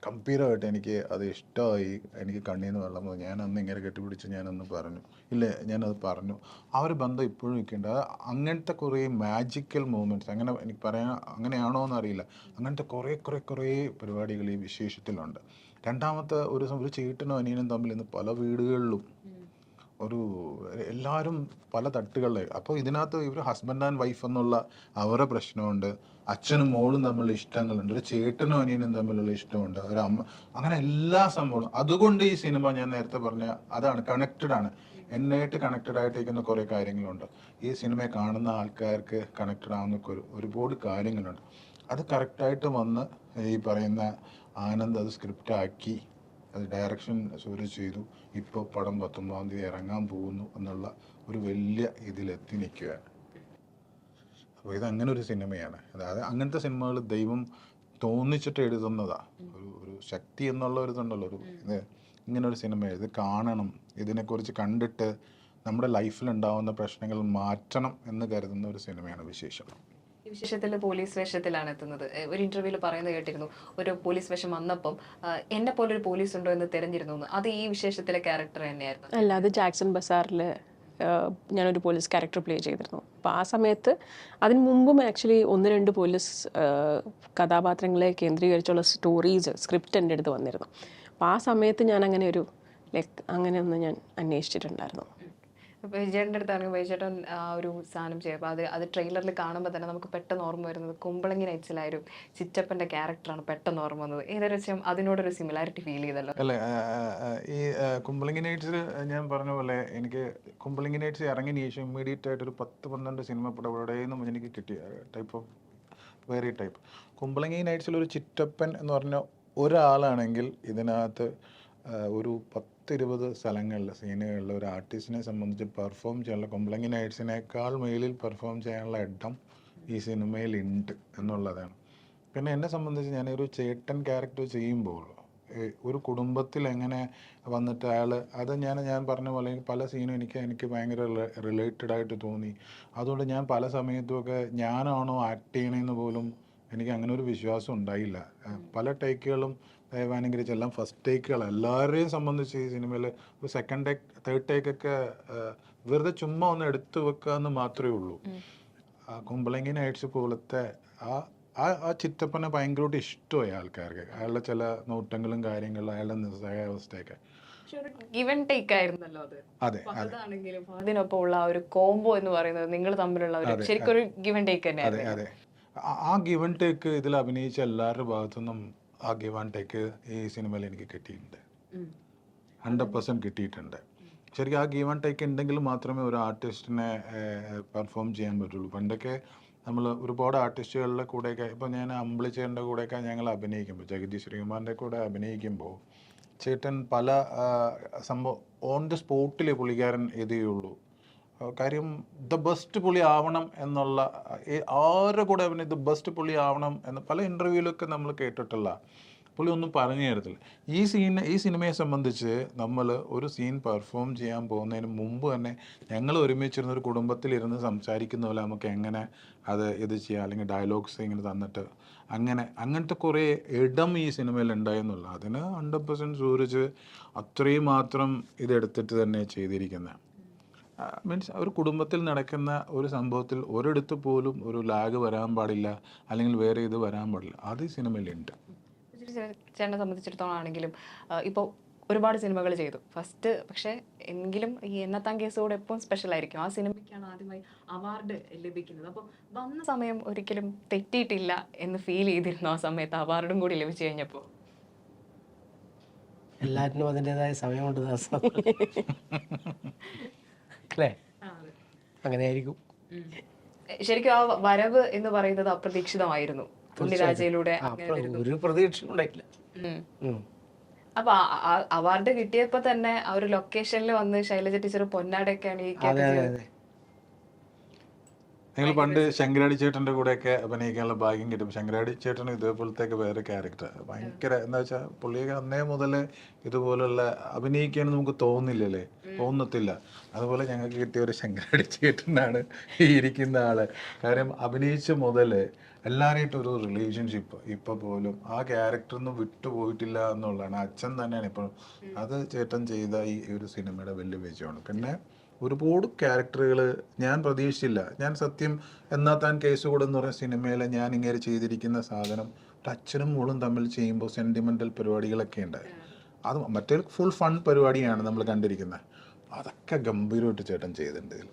ഗംഭീരമായിട്ട് എനിക്ക് അത് ഇഷ്ടമായി. എനിക്ക് കണ്ണീർ നിന്ന് വെള്ളം പോയി. ഞാൻ അന്ന് ഇങ്ങനെ കെട്ടിപ്പിടിച്ച് ഞാനന്ന് പറഞ്ഞു ഇല്ലേ, ഞാനത് പറഞ്ഞു. ആ ഒരു ബന്ധം ഇപ്പോഴും നിൽക്കേണ്ട. അങ്ങനത്തെ കുറേ മാജിക്കൽ മൂമെൻറ്റ്സ്, അങ്ങനെ എനിക്ക് പറയാൻ അങ്ങനെയാണോ എന്നറിയില്ല, അങ്ങനത്തെ കുറേ പരിപാടികൾ ഈ വിശേഷത്തിലുണ്ട്. രണ്ടാമത്തെ ഒരു ചേട്ടനും അനിയനും തമ്മിൽ ഇന്ന് പല വീടുകളിലും എല്ലാവരും പല തട്ടുകളിലായി. അപ്പോൾ ഇതിനകത്ത് ഇവർ ഹസ്ബൻഡ് ആൻഡ് വൈഫ് എന്നുള്ള അവരുടെ പ്രശ്നമുണ്ട്. അച്ഛനും മോളും തമ്മിലുള്ള ഇഷ്ടങ്ങളുണ്ട്. ഒരു ചേട്ടനും അനിയനും തമ്മിലുള്ള ഇഷ്ടമുണ്ട്. ഒരു അമ്മ, അങ്ങനെ എല്ലാ സംഭവങ്ങളും. അതുകൊണ്ട് ഈ സിനിമ ഞാൻ നേരത്തെ പറഞ്ഞ അതാണ്, കണക്റ്റഡ് ആണ്. എന്നായിട്ട് കണക്റ്റഡ് ആയിട്ടിരിക്കുന്ന കുറേ കാര്യങ്ങളുണ്ട്. ഈ സിനിമയെ കാണുന്ന ആൾക്കാർക്ക് കണക്റ്റഡ് ആവുന്ന ഒരുപാട് കാര്യങ്ങളുണ്ട്. അത് കറക്റ്റായിട്ട് വന്ന് ഈ പറയുന്ന ആനന്ദ് അത് സ്ക്രിപ്റ്റാക്കി, അത് ഡയറക്ഷൻ സൂര്യ ചെയ്തു. ഇപ്പോൾ പടം 19-ാം തീയതി ഇറങ്ങാൻ പോകുന്നു എന്നുള്ള ഒരു വലിയ ഇതിലെത്തി നിൽക്കുകയാണ്. അപ്പോൾ ഇതങ്ങനെ ഒരു സിനിമയാണ്. അതായത് അങ്ങനത്തെ സിനിമകൾ ദൈവം തോന്നിച്ചിട്ട് എഴുതുന്നതാണ്. ഒരു ശക്തി എന്നുള്ള ഒരു ഇതുണ്ടല്ലോ, ഇങ്ങനൊരു സിനിമ ഇത് കാണണം, ഇതിനെക്കുറിച്ച് കണ്ടിട്ട് നമ്മുടെ ലൈഫിലുണ്ടാവുന്ന പ്രശ്നങ്ങൾ മാറ്റണം എന്ന് കരുതുന്ന ഒരു സിനിമയാണ് വിശേഷം. ഈ വിശേഷത്തിൽ പോലീസ് വേഷത്തിലാണ് എത്തുന്നത്. ഒരു ഇന്റർവ്യൂവിൽ പറയുന്നത് കേട്ടിരുന്നു, ഒരു പോലീസ് വേഷം വന്നപ്പം എന്നെ പോലെ ഒരു പോലീസ് ഉണ്ടോ എന്ന് തിരഞ്ഞിരുന്നു. അത് ഈ വിശേഷത്തിലെ ക്യാരക്ടർ തന്നെയായിരുന്നു? അല്ല, അത് ജാക്സൺ ബസാറിൽ ഞാനൊരു പോലീസ് ക്യാരക്ടർ പ്ലേ ചെയ്തിരുന്നു. അപ്പോൾ ആ സമയത്ത് അതിന് മുമ്പും ആക്ച്വലി 1-2 പോലീസ് കഥാപാത്രങ്ങളെ കേന്ദ്രീകരിച്ചുള്ള സ്ക്രിപ്റ്റ് എൻ്റെ അടുത്ത് വന്നിരുന്നു. അപ്പോൾ ആ സമയത്ത് ഞാൻ അങ്ങനെയൊന്ന് ഞാൻ അന്വേഷിച്ചിട്ടുണ്ടായിരുന്നു. അപ്പോൾ വിജയേട്ടൻ്റെ അടുത്താണെങ്കിൽ വിജയേട്ടൻ ഒരു സാധനം ചെയ്യും. അപ്പോൾ അത് ട്രെയിലറിൽ കാണുമ്പോൾ തന്നെ നമുക്ക് പെട്ടെന്ന് ഓർമ്മ വരുന്നത് കുമ്പളങ്ങി നൈറ്റ്സിലായൊരു ചിറ്റപ്പൻ്റെ ക്യാരക്ടറാണ് പെട്ടെന്ന് ഓർമ്മ വന്നത്. ഏകദേശം അതിനോടൊരു സിമിലാരിറ്റി ഫീൽ ചെയ്തല്ലോ അല്ലേ? ഈ കുമ്പളങ്ങി നൈറ്റ്സിൽ ഞാൻ പറഞ്ഞ പോലെ എനിക്ക് കുമ്പളങ്ങി നൈറ്റ്സ് ഇറങ്ങിയ ശേഷം ഇമ്മീഡിയറ്റ് ആയിട്ട് ഒരു 10-12 സിനിമ പടപടയെന്നും എനിക്ക് കിട്ടിയ വേറെ ടൈപ്പ്. കുമ്പളങ്ങി നൈറ്റ്സിൽ ഒരു ചിറ്റപ്പൻ എന്ന് പറഞ്ഞ ഒരാളാണെങ്കിൽ ഇതിനകത്ത് ഒരു 10-20 സ്ഥലങ്ങളിൽ സീനുകളിൽ ഒരു ആർട്ടിസ്റ്റിനെ സംബന്ധിച്ച് പെർഫോം ചെയ്യാനുള്ള, കുമ്പളങ്ങി നൈറ്റ്സിനേക്കാൾ മേലിൽ പെർഫോം ചെയ്യാനുള്ള ഇടം ഈ സിനിമയിലുണ്ട് എന്നുള്ളതാണ്. പിന്നെ എന്നെ സംബന്ധിച്ച് ഞാനൊരു ചേട്ടൻ ക്യാരക്ടർ ചെയ്യുമ്പോൾ ഒരു കുടുംബത്തിൽ എങ്ങനെ വന്നിട്ട് അത് ഞാൻ പറഞ്ഞ പോലെ പല സീനും എനിക്ക് ഭയങ്കര റിലേറ്റഡ് ആയിട്ട് തോന്നി. അതുകൊണ്ട് ഞാൻ പല സമയത്തുമൊക്കെ ഞാനാണോ ആക്ട് ചെയ്യണമെന്ന് പോലും എനിക്ക് അങ്ങനെ ഒരു വിശ്വാസം ഉണ്ടായില്ല. പല ടേക്കുകളും ദൈവാനുഗ്രഹിച്ച് എല്ലാം ഫസ്റ്റ് ടേക്കുകൾ എല്ലാവരെയും സംബന്ധിച്ച് ഈ സിനിമയിൽ ഒരു സെക്കൻഡ് ടേക്ക്, തേർഡ് ടേക്കൊക്കെ വെറുതെ ചുമ്മാ ഒന്ന് എടുത്തു വെക്കുക എന്ന് മാത്രമേ ഉള്ളൂ. കുമ്പളങ്ങി നൈറ്റ്സ് പോലത്തെ ആ ചിറ്റപ്പനെ ഭയങ്കരമായിട്ട് ഇഷ്ടമായി ആൾക്കാർക്ക്. അയാളുടെ ചില നോട്ടങ്ങളും കാര്യങ്ങളും, അയാളുടെ നിസ്സഹായാവസ്ഥയൊക്കെ. അതെ, അതിനൊപ്പം ഉള്ള ഒരു കോംബോ എന്ന് പറയുന്നത് നിങ്ങൾ തമ്മിലുള്ള ശരിക്കും ഒരു ഗിവ് ആൻഡ് ടേക്ക് തന്നെ. അതെ. ആ ഗിവ് ആൻഡ് ടേക്ക് ഇതിൽ അഭിനയിച്ച എല്ലാവരുടെ ഭാഗത്തുനിന്നും ആ ഗിവ് ആൻഡ് ടേക്ക് ഈ സിനിമയിൽ എനിക്ക് കിട്ടിയിട്ടുണ്ട്. 100% കിട്ടിയിട്ടുണ്ട്. ശരിക്കും ആ ഗീവ് ആൻഡ് ടേക്ക് ഉണ്ടെങ്കിൽ മാത്രമേ ഒരു ആർട്ടിസ്റ്റിനെ പെർഫോം ചെയ്യാൻ പറ്റുള്ളൂ. പണ്ടൊക്കെ നമ്മൾ ഒരുപാട് ആർട്ടിസ്റ്റുകളുടെ കൂടെയൊക്കെ, ഇപ്പോൾ ഞാൻ അമ്പിളിച്ചേട്ടൻ്റെ കൂടെയൊക്കെ ഞങ്ങൾ അഭിനയിക്കുമ്പോൾ, ജഗതി ശ്രീകുമാറിൻ്റെ കൂടെ അഭിനയിക്കുമ്പോൾ ചേട്ടൻ പല സംഭവം ഓൺ ദ സ്പോട്ടിൽ പുള്ളിക്കാരൻ ഇത് ചെയ്യുള്ളൂ. കാര്യം ദ ബെസ്റ്റ് പുള്ളി ആവണം എന്നുള്ള, ആരുടെ കൂടെ അവന് ദ ബെസ്റ്റ് പുള്ളി ആവണം എന്ന് പല ഇൻ്റർവ്യൂവിലൊക്കെ നമ്മൾ കേട്ടിട്ടുള്ള, പുള്ളി ഒന്നും പറഞ്ഞു തരത്തില്ല. ഈ സിനിമയെ സംബന്ധിച്ച് നമ്മൾ ഒരു സീൻ പെർഫോം ചെയ്യാൻ പോകുന്നതിന് മുമ്പ് തന്നെ ഞങ്ങൾ ഒരുമിച്ചിരുന്ന ഒരു കുടുംബത്തിലിരുന്ന് സംസാരിക്കുന്ന പോലെ നമുക്ക് എങ്ങനെ അത് ഇത് ചെയ്യാം, അല്ലെങ്കിൽ ഡയലോഗ്സ് ഇങ്ങനെ തന്നിട്ട് അങ്ങനത്തെ കുറേ ഇടം ഈ സിനിമയിൽ ഉണ്ടായെന്നുള്ള, അതിന് 100% സൂരജ് അത്രയും മാത്രം ഇതെടുത്തിട്ട് തന്നെ ചെയ്തിരിക്കുന്നത്. മീൻസ് ഒരു കുടുംബത്തിൽ നടക്കുന്ന ഒരു സംഭവത്തിൽ ഒരിടത്ത് പോലും ഒരു ലാഗ് വരാൻ പാടില്ല, അല്ലെങ്കിൽ വേറെ ഇത് വരാൻ പാടില്ല. അത് ഈ സിനിമയിലുണ്ട്. ചേട്ടനെ സംബന്ധിച്ചിടത്തോളം ആണെങ്കിലും ഇപ്പോൾ ഒരുപാട് സിനിമകൾ ചെയ്തു ഫസ്റ്റ്, പക്ഷേ എങ്കിലും ഈ എന്നത്താൻ കേസോട് എപ്പോഴും സ്പെഷ്യൽ ആയിരിക്കും. ആ സിനിമയ്ക്കാണ് ആദ്യമായി അവാർഡ് ലഭിക്കുന്നത്. അപ്പോൾ വന്ന സമയം ഒരിക്കലും തെറ്റിയിട്ടില്ല എന്ന് ഫീൽ ചെയ്തിരുന്നു ആ സമയത്ത് അവാർഡും കൂടി ലഭിച്ചു കഴിഞ്ഞപ്പോൾ? എല്ലാറ്റിനും അതിൻ്റെതായ സമയമുണ്ട് ദാസം, അല്ലേ? അങ്ങനെയായിരിക്കും. ശരിക്കും ആ വരവ് എന്ന് പറയുന്നത് അപ്രതീക്ഷിതമായിരുന്നു. ഉണ്ണിരാജയിലൂടെ ഒരു പ്രതീക്ഷ ഉണ്ടായിട്ടില്ല. അപ്പൊ അവാർഡ് കിട്ടിയപ്പോ തന്നെ ആ ഒരു ലൊക്കേഷനിൽ വന്ന് ശൈലജ ടീച്ചർ പൊന്നാടൊക്കെയാണ് ഈ നിങ്ങൾ പണ്ട് ശങ്കരാടി ചേട്ടൻ്റെ കൂടെയൊക്കെ അഭിനയിക്കാനുള്ള ഭാഗ്യം കിട്ടും. ശങ്കരാടി ചേട്ടന് ഇതേപോലത്തേക്ക് വേറെ ക്യാരക്ടർ ഭയങ്കര എന്താ വെച്ചാൽ, പുള്ളിയൊക്കെ അന്നേ മുതൽ ഇതുപോലുള്ള അഭിനയിക്കാൻ നമുക്ക് തോന്നത്തില്ല. അതുപോലെ ഞങ്ങൾക്ക് കിട്ടിയ ഒരു ശങ്കരാടി ചേട്ടനാണ് ഈ ഇരിക്കുന്ന ആള്. കാര്യം അഭിനയിച്ച മുതൽ എല്ലാവരായിട്ടും ഒരു റിലേഷൻഷിപ്പ് ഇപ്പോൾ പോലും ആ ക്യാരക്ടറൊന്നും വിട്ടുപോയിട്ടില്ല എന്നുള്ളതാണ്. അച്ഛൻ തന്നെയാണ് ഇപ്പോഴും. അത് ചേട്ടൻ ചെയ്ത ഈ ഒരു സിനിമയുടെ വലിയ വിജയമാണ്. പിന്നെ ഒരുപാട് ക്യാരക്ടറുകൾ ഞാൻ പ്രതീക്ഷിച്ചില്ല. ഞാൻ സത്യം എന്നാത്താൻ കേസ് കൂടെ എന്ന് പറയുന്ന സിനിമയിൽ ഞാൻ ഇങ്ങനെ ചെയ്തിരിക്കുന്ന സാധനം ഒരു അച്ഛനും മോളും തമ്മിൽ ചെയ്യുമ്പോൾ സെൻറ്റിമെൻ്റൽ പരിപാടികളൊക്കെ ഉണ്ട്. അത് മറ്റേ ഫുൾ ഫൺ പരിപാടിയാണ് നമ്മൾ കണ്ടിരിക്കുന്നത്. അതൊക്കെ ഗംഭീരമായിട്ട് ചേട്ടൻ ചെയ്തിട്ടുണ്ട് ഇതിൽ.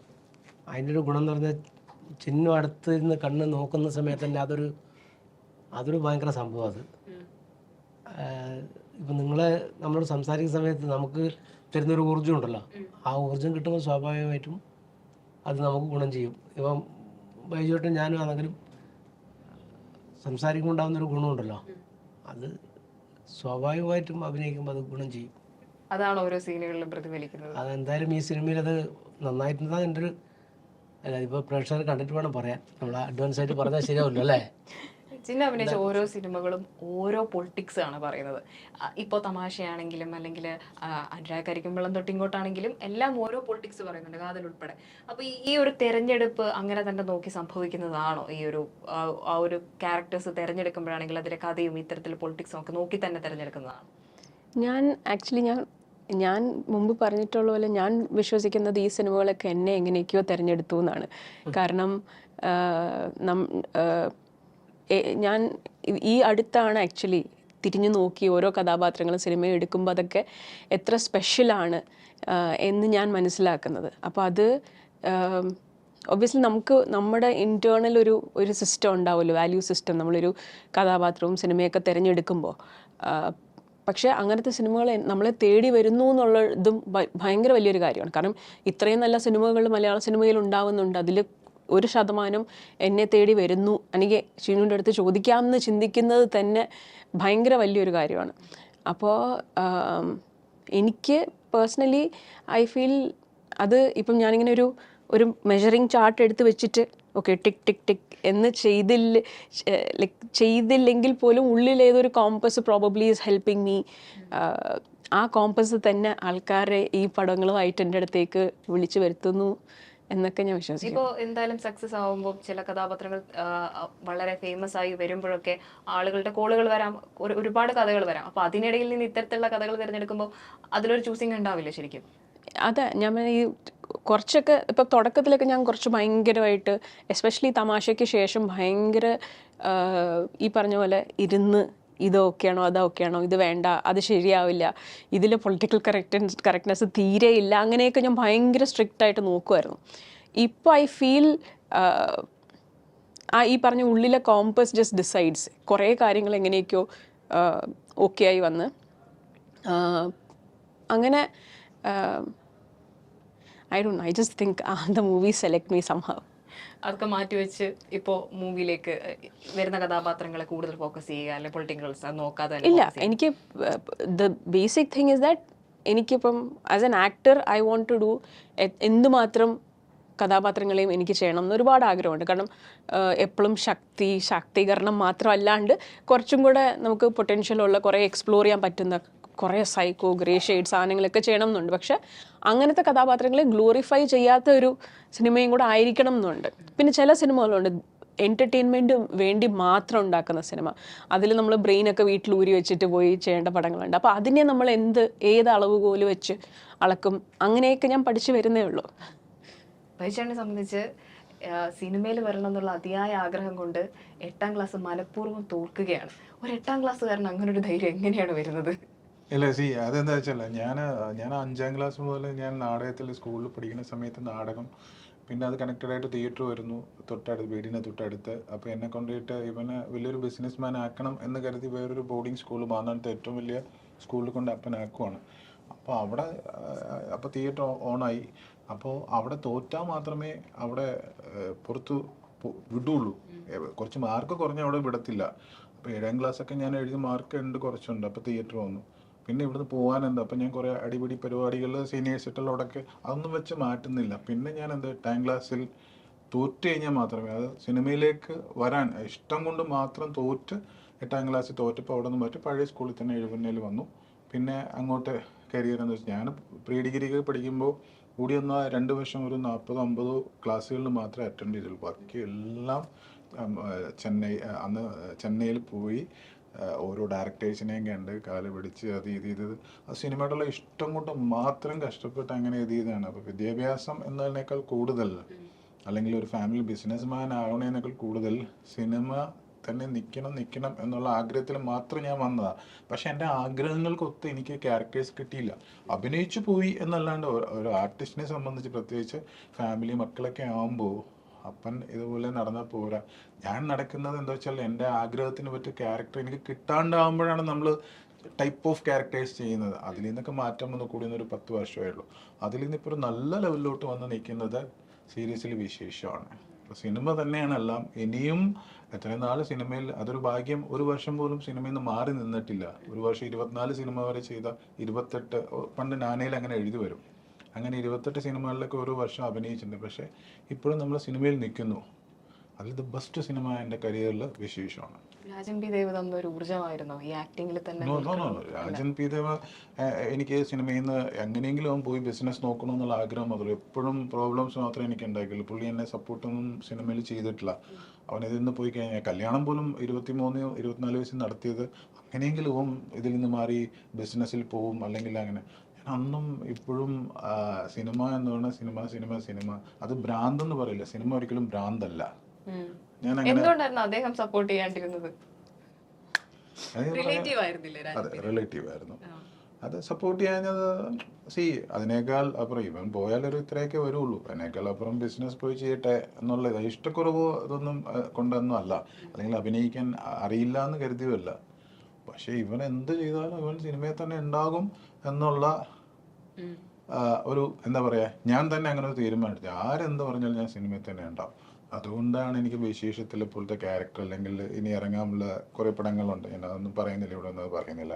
അതിൻ്റെ ഒരു ഗുണം എന്ന് പറഞ്ഞാൽ ചിന്നു അടുത്ത് ഇരുന്ന് കണ്ണ് നോക്കുന്ന സമയത്ത് തന്നെ അതൊരു ഭയങ്കര സംഭവം. അത് ഇപ്പം നമ്മളോട് സംസാരിക്കുന്ന സമയത്ത് നമുക്ക് തരുന്നൊരു ഊർജ്ജം ഉണ്ടല്ലോ, ആ ഊർജ്ജം കിട്ടുമ്പോൾ സ്വാഭാവികമായിട്ടും അത് നമുക്ക് ഗുണം ചെയ്യും. ഇപ്പം ബൈജുവേട്ടും ഞാനും ആണെങ്കിലും സംസാരിക്കുമ്പോൾ ഉണ്ടാകുന്നൊരു ഗുണമുണ്ടല്ലോ, അത് സ്വാഭാവികമായിട്ടും അഭിനയിക്കുമ്പോൾ അത് ഗുണം ചെയ്യും. അതാണ് ഓരോ സീനുകളിലും പ്രതിഫലിക്കുന്നത്. അതെന്തായാലും ഈ സിനിമയിൽ അത് നന്നായിട്ടുണ്ടെന്നാണ് എൻ്റെ ഒരു, അല്ല ഇപ്പോൾ പ്രേക്ഷകർ കണ്ടിട്ട് വേണം പറയാൻ. നമ്മൾ അഡ്വാൻസ് ആയിട്ട് പറഞ്ഞാൽ ശരിയാവില്ല അല്ലേ? ചിന്ന അഭിനയിച്ച ഓരോ സിനിമകളും ഓരോ പൊളിറ്റിക്സ് ആണ് പറയുന്നത്. ഇപ്പോൾ തമാശയാണെങ്കിലും അല്ലെങ്കിൽ അനുരാഗ് കരിക്കുമ്പളം തൊട്ടിങ്ങോട്ടാണെങ്കിലും എല്ലാം ഓരോ പൊളിറ്റിക്സ് പറയുന്നുണ്ട്, കാതൽ ഉൾപ്പെടെ. അപ്പോൾ ഈ ഒരു തെരഞ്ഞെടുപ്പ് അങ്ങനെ തന്നെ നോക്കി സംഭവിക്കുന്നതാണോ? ഈ ഒരു ആ ഒരു ക്യാരക്ടേഴ്സ് തിരഞ്ഞെടുക്കുമ്പോഴാണെങ്കിൽ അതിലെ കഥയും ഇത്തരത്തിൽ പൊളിറ്റിക്സും ഒക്കെ നോക്കി തന്നെ തിരഞ്ഞെടുക്കുന്നതാണ്? ഞാൻ മുമ്പ് പറഞ്ഞിട്ടുള്ള പോലെ ഞാൻ വിശ്വസിക്കുന്നത് ഈ സിനിമകളൊക്കെ എന്നെ എങ്ങനെയൊക്കെയോ തിരഞ്ഞെടുത്തു എന്നാണ്. കാരണം ഞാൻ ഈ അടുത്താണ് ആക്ച്വലി തിരിഞ്ഞു നോക്കി ഓരോ കഥാപാത്രങ്ങളും സിനിമ എടുക്കുമ്പോൾ അതൊക്കെ എത്ര സ്പെഷ്യലാണ് എന്ന് ഞാൻ മനസ്സിലാക്കുന്നത്. അപ്പോൾ അത് ഒബ്വിയസ്ലി നമ്മുടെ ഇൻറ്റേർണൽ ഒരു സിസ്റ്റം ഉണ്ടാവുമല്ലോ, വാല്യൂ സിസ്റ്റം. നമ്മളൊരു കഥാപാത്രവും സിനിമയൊക്കെ തിരഞ്ഞെടുക്കുമ്പോൾ, പക്ഷേ അങ്ങനത്തെ സിനിമകൾ നമ്മളെ തേടി വരുന്നു എന്നുള്ള ഇതും ഭയങ്കര വലിയൊരു കാര്യമാണ്. കാരണം ഇത്രയും നല്ല സിനിമകൾ മലയാള സിനിമയിൽ ഉണ്ടാവുന്നുണ്ട്, അതിൽ 1% എന്നെ തേടി വരുന്നു, അല്ലെങ്കിൽ ഷീനുവിൻ്റെ അടുത്ത് ചോദിക്കാമെന്ന് ചിന്തിക്കുന്നത് തന്നെ ഭയങ്കര വലിയൊരു കാര്യമാണ്. അപ്പോൾ എനിക്ക് പേഴ്സണലി ഐ ഫീൽ അത് ഇപ്പം ഞാനിങ്ങനെ ഒരു മെഷറിങ് ചാർട്ട് എടുത്ത് വെച്ചിട്ട് ഓക്കെ ടിക് ടിക് ടിക് എന്ന് ചെയ്തില്ലെങ്കിൽ പോലും ഉള്ളിൽ ഏതൊരു compass probably is helping me. ആ കോമ്പസ് തന്നെ ആൾക്കാരെ ഈ പടങ്ങളുമായിട്ട് എൻ്റെ അടുത്തേക്ക് വിളിച്ചു വരുത്തുന്നു എന്നൊക്കെ ഞാൻ വിശ്വസിക്കുന്നു. ഇപ്പോൾ എന്തായാലും സക്സസ് ആവുമ്പോൾ ചില കഥാപാത്രങ്ങൾ വളരെ ഫേമസ് ആയി വരുമ്പോഴൊക്കെ ആളുകളുടെ കോളുകൾ വരാം, ഒരുപാട് കഥകൾ വരാം. അപ്പോൾ അതിനിടയിൽ നിന്ന് ഇത്തരത്തിലുള്ള കഥകൾ തിരഞ്ഞെടുക്കുമ്പോൾ അതിലൊരു ചൂസിങ് ഉണ്ടാവില്ല ശരിക്കും? അതെ, ഞാൻ ഈ കുറച്ചൊക്കെ ഇപ്പം തുടക്കത്തിലൊക്കെ ഞാൻ കുറച്ച് ഭയങ്കരമായിട്ട്, എസ്പെഷ്യലി തമാശയ്ക്ക് ശേഷം ഭയങ്കര ഈ പറഞ്ഞ പോലെ ഇരുന്ന് ഇത് ഓക്കെയാണോ അത് ഓക്കെയാണോ, ഇത് വേണ്ട, അത് ശരിയാവില്ല, ഇതിൽ പൊളിറ്റിക്കൽ കറക്റ്റ്നെസ് തീരെ ഇല്ല, അങ്ങനെയൊക്കെ ഞാൻ ഭയങ്കര സ്ട്രിക്റ്റ് ആയിട്ട് നോക്കുമായിരുന്നു. ഇപ്പോൾ ഐ ഫീൽ ഈ പറഞ്ഞ ഉള്ളിലെ കോമ്പസ് ജസ്റ്റ് ഡിസൈഡ്സ് കുറേ കാര്യങ്ങൾ എങ്ങനെയൊക്കെയോ ഓക്കെ ആയി വന്ന് അങ്ങനെ I don't know, I just think the movie select me somehow. അതൊക്കെ മാറ്റിവെച്ച് ഇപ്പോൾ മൂവിയിലേക്ക് വരുന്ന കഥാപാത്രങ്ങളെ കൂടുതൽ ഫോക്കസ് ചെയ്യുക, അല്ലെങ്കിൽ പൊളിറ്റിക്കൽസ് നോക്കാതെ തന്നെ ഇല്ല, focus ചെയ്യുക. എനിക്ക് the basic thing is that എനിക്കിപ്പം as an actor I want to do എന്തുമാത്രം കഥാപാത്രങ്ങളെയും എനിക്ക് ചെയ്യണം എന്ന് ഒരുപാട് ആഗ്രഹമുണ്ട്. കാരണം എപ്പോഴും ശാക്തീകരണം മാത്രമല്ലാണ്ട് കുറച്ചും കൂടെ നമുക്ക് പൊട്ടൻഷ്യലുള്ള കുറേ എക്സ്പ്ലോർ ചെയ്യാൻ പറ്റുന്ന കുറേ സൈക്കോ ഗ്രേ ഷെയ്ഡ് സാധനങ്ങളൊക്കെ ചെയ്യണം എന്നുണ്ട്. പക്ഷെ അങ്ങനത്തെ കഥാപാത്രങ്ങളെ ഗ്ലോറിഫൈ ചെയ്യാത്ത ഒരു സിനിമയും കൂടെ ആയിരിക്കണം എന്നുണ്ട്. പിന്നെ ചില സിനിമകളുണ്ട് എൻ്റർടൈൻമെൻറ്റ് വേണ്ടി മാത്രം ഉണ്ടാക്കുന്ന സിനിമ, അതിൽ നമ്മൾ ബ്രെയിനൊക്കെ വീട്ടിൽ ഊരി വെച്ചിട്ട് പോയി ചെയ്യേണ്ട പടങ്ങളുണ്ട്. അപ്പോൾ അതിനെ നമ്മൾ ഏത് അളവുകോല് വെച്ച് അളക്കും, അങ്ങനെയൊക്കെ ഞാൻ പഠിച്ചു വരുന്നേ ഉള്ളൂ. ബൈചേട്ടനെ സംബന്ധിച്ച് സിനിമയിൽ വരണം എന്നുള്ള അതിയായ ആഗ്രഹം കൊണ്ട് 8ാം ക്ലാസ് മനഃപൂർവ്വം തോൽക്കുകയാണ്. ഒരു 8ാം ക്ലാസ്സുകാരൻ അങ്ങനെ ഒരു ധൈര്യം എങ്ങനെയാണ് വരുന്നത്? ഇല്ല, അതെന്താ വെച്ചാൽ ഞാൻ 5ാം ക്ലാസ് മുതൽ ഞാൻ നാടകത്തിൽ സ്കൂളിൽ പഠിക്കുന്ന സമയത്ത് നാടകം, പിന്നെ അത് കണക്റ്റഡായിട്ട് തിയേറ്റർ വരുന്നു വീടിന് തൊട്ടടുത്ത്. അപ്പോൾ എന്നെ കൊണ്ടുപോയിട്ട് ഇവനെ വലിയൊരു ബിസിനസ് മാൻ ആക്കണം എന്ന് കരുതി വേറൊരു ബോർഡിംഗ് സ്കൂൾ മാന്നാനത്തെ ഏറ്റവും വലിയ സ്കൂളിൽ കൊണ്ട് അപ്പനാക്കുവാണ്. അപ്പോൾ അവിടെ അപ്പോൾ തിയേറ്റർ ഓണായി. അപ്പോൾ അവിടെ തോറ്റാൽ മാത്രമേ അവിടെ പുറത്ത് വിടുള്ളൂ. കുറച്ച് മാർക്ക് കുറഞ്ഞ അവിടെ വിടത്തില്ല. അപ്പോൾ 7ാം ക്ലാസ്സൊക്കെ ഞാൻ എഴുതിയ മാർക്ക് കുറച്ചുണ്ട്. അപ്പോൾ തിയേറ്റർ വന്നു. പിന്നെ ഇവിടുന്ന് പോകാനെന്താ, അപ്പം ഞാൻ കുറേ അടിപിടി പരിപാടികൾ സീനിയേഴ്സിട്ടുള്ളവിടൊക്കെ അതൊന്നും വെച്ച് മാറ്റുന്നില്ല. പിന്നെ ഞാൻ 8ാം ക്ലാസ്സിൽ തോറ്റ് കഴിഞ്ഞാൽ മാത്രമേ, അത് സിനിമയിലേക്ക് വരാൻ ഇഷ്ടം കൊണ്ട് മാത്രം തോറ്റ് 8ാം ക്ലാസ്സിൽ തോറ്റപ്പോൾ അവിടെ നിന്ന് മാറ്റി പഴയ സ്കൂളിൽ തന്നെ എഴുപന്നേൽ വന്നു. പിന്നെ അങ്ങോട്ട് കരിയർ എന്ന് വെച്ചാൽ ഞാൻ പ്രീ ഡിഗ്രിക്ക് പഠിക്കുമ്പോൾ കൂടി വന്ന 2 വർഷം ഒരു 40-50 ക്ലാസ്സുകളിൽ മാത്രമേ അറ്റൻഡ് ചെയ്തുള്ളൂ. ബാക്കി എല്ലാം ചെന്നൈയിൽ പോയി ഓരോ ഡയറക്ടേഴ്സിനെയും കണ്ട് കാല് പിടിച്ച് അത് ചെയ്തത് ആ സിനിമയോടുള്ള ഇഷ്ടം കൊണ്ട് മാത്രം കഷ്ടപ്പെട്ട് അങ്ങനെ ചെയ്തതാണ്. അപ്പോൾ വിദ്യാഭ്യാസം എന്നതിനേക്കാൾ കൂടുതൽ, അല്ലെങ്കിൽ ഒരു ഫാമിലി ബിസിനസ് മാൻ ആവണേനേക്കാൾ കൂടുതൽ സിനിമ തന്നെ നിൽക്കണം എന്നുള്ള ആഗ്രഹത്തിൽ മാത്രം ഞാൻ വന്നതാണ്. പക്ഷെ എൻ്റെ ആഗ്രഹങ്ങൾക്കൊത്ത് എനിക്ക് ക്യാരക്ടേഴ്സ് കിട്ടിയില്ല. അഭിനയിച്ചു പോയി എന്നല്ലാണ്ട് ഒരു ആർട്ടിസ്റ്റിനെ സംബന്ധിച്ച്, പ്രത്യേകിച്ച് ഫാമിലി മക്കളൊക്കെ ആകുമ്പോൾ അപ്പൻ ഇതുപോലെ നടന്നാൽ പോരാ. ഞാൻ നടക്കുന്നത് എന്താ വെച്ചാൽ എൻ്റെ ആഗ്രഹത്തിന് പറ്റിയ ക്യാരക്ടർ എനിക്ക് കിട്ടാണ്ടാകുമ്പോഴാണ് നമ്മൾ ടൈപ്പ് ഓഫ് ക്യാരക്ടേഴ്സ് ചെയ്യുന്നത്. അതിൽ നിന്നൊക്കെ മാറ്റം വന്ന് കൂടുന്ന ഒരു 10 വർഷമേ ഉള്ളൂ. അതിൽ നിന്നിപ്പോൾ ഒരു നല്ല ലെവലിലോട്ട് വന്ന് നിൽക്കുന്നത് സീരിയസ്ലി വിശേഷമാണ്. അപ്പോൾ സിനിമ തന്നെയാണ് എല്ലാം. ഇനിയും എത്രയും നാൾ സിനിമയിൽ അതൊരു ഭാഗ്യം. ഒരു വർഷം പോലും സിനിമയിൽ നിന്ന് മാറി നിന്നിട്ടില്ല. ഒരു വർഷം 24 സിനിമ വരെ ചെയ്ത 28, പണ്ട് നാനയിൽ അങ്ങനെ എഴുതി വരും, അങ്ങനെ 28 സിനിമകളിലൊക്കെ ഒരു വർഷം അഭിനയിച്ചിട്ടുണ്ട്. പക്ഷേ ഇപ്പോഴും നമ്മൾ സിനിമയിൽ നിൽക്കുന്നു. അതിൽ ദ ബെസ്റ്റ് സിനിമ എൻ്റെ കരിയറിൽ വിശേഷമാണ്. രാജൻ പി ദേവ് തന്നൊരു ഊർജ്ജമായിരുന്നോ ഈ ആക്ടിങ്ങിൽ തന്നെ? രാജൻ പി ദേവ് എനിക്ക് സിനിമയിൽ നിന്ന് എങ്ങനെയെങ്കിലും അവൻ പോയി ബിസിനസ് നോക്കണമെന്നുള്ള ആഗ്രഹം മാത്രമേ, എപ്പോഴും പ്രോബ്ലംസ് മാത്രമേ എനിക്ക് ഉണ്ടാക്കിയുള്ളൂ. പുള്ളി എന്നെ സപ്പോർട്ടൊന്നും സിനിമയിൽ ചെയ്തിട്ടില്ല. അവൻ ഇതിൽ നിന്ന് പോയി കഴിഞ്ഞാൽ കല്യാണം പോലും 23-24 വയസ്സിൽ നടത്തിയത്, അങ്ങനെയെങ്കിലും അവൻ ഇതിൽ നിന്ന് മാറി ബിസിനസ്സിൽ പോവും അല്ലെങ്കിൽ അങ്ങനെ. അന്നും ഇപ്പോഴും സിനിമ എന്ന് പറഞ്ഞാൽ സിനിമ അത് ഭ്രാന്തെന്ന് പറയില്ല. സിനിമ ഒരിക്കലും ഭ്രാന്തല്ല. എന്തുകൊണ്ടായിരുന്നു അദ്ദേഹം സപ്പോർട്ട് ചെയ്യാണ്ടിരുന്നത്? അതെ, റിലേറ്റീവ് ആയിരുന്നു. അത് സപ്പോർട്ട് ചെയ്യാഞ്ഞത് അതിനേക്കാൾ അപ്പുറം ഇവൻ പോയാലൊരു ഇത്രയൊക്കെ വരുള്ളൂ, അതിനേക്കാൾ അപ്പുറം ബിസിനസ് പോയി ചെയ്യട്ടെ എന്നുള്ളത് ഇഷ്ടക്കുറവോ ഇതൊന്നും കൊണ്ടൊന്നും അല്ല, അല്ലെങ്കിൽ അഭിനയിക്കാൻ അറിയില്ല എന്ന് കരുതിയല്ല. പക്ഷെ ഇവൻ എന്ത് ചെയ്താലും ഇവൻ സിനിമയിൽ തന്നെ ഉണ്ടാകും എന്നുള്ള ഒരു എന്താ പറയുക, ഞാൻ തന്നെ അങ്ങനെ ഒരു തീരുമാനിച്ചു. ആരെന്ത് പറഞ്ഞാലും ഞാൻ സിനിമയിൽ തന്നെ ഉണ്ടാവും. അതുകൊണ്ടാണ് എനിക്ക് വിശേഷത്തിൽ ഇപ്പോഴത്തെ ക്യാരക്ടർ, അല്ലെങ്കിൽ ഇനി ഇറങ്ങാനുള്ള കുറേ പടങ്ങളുണ്ട്, ഞാൻ അതൊന്നും പറയുന്നില്ല, ഇവിടെ ഒന്നും പറയുന്നില്ല.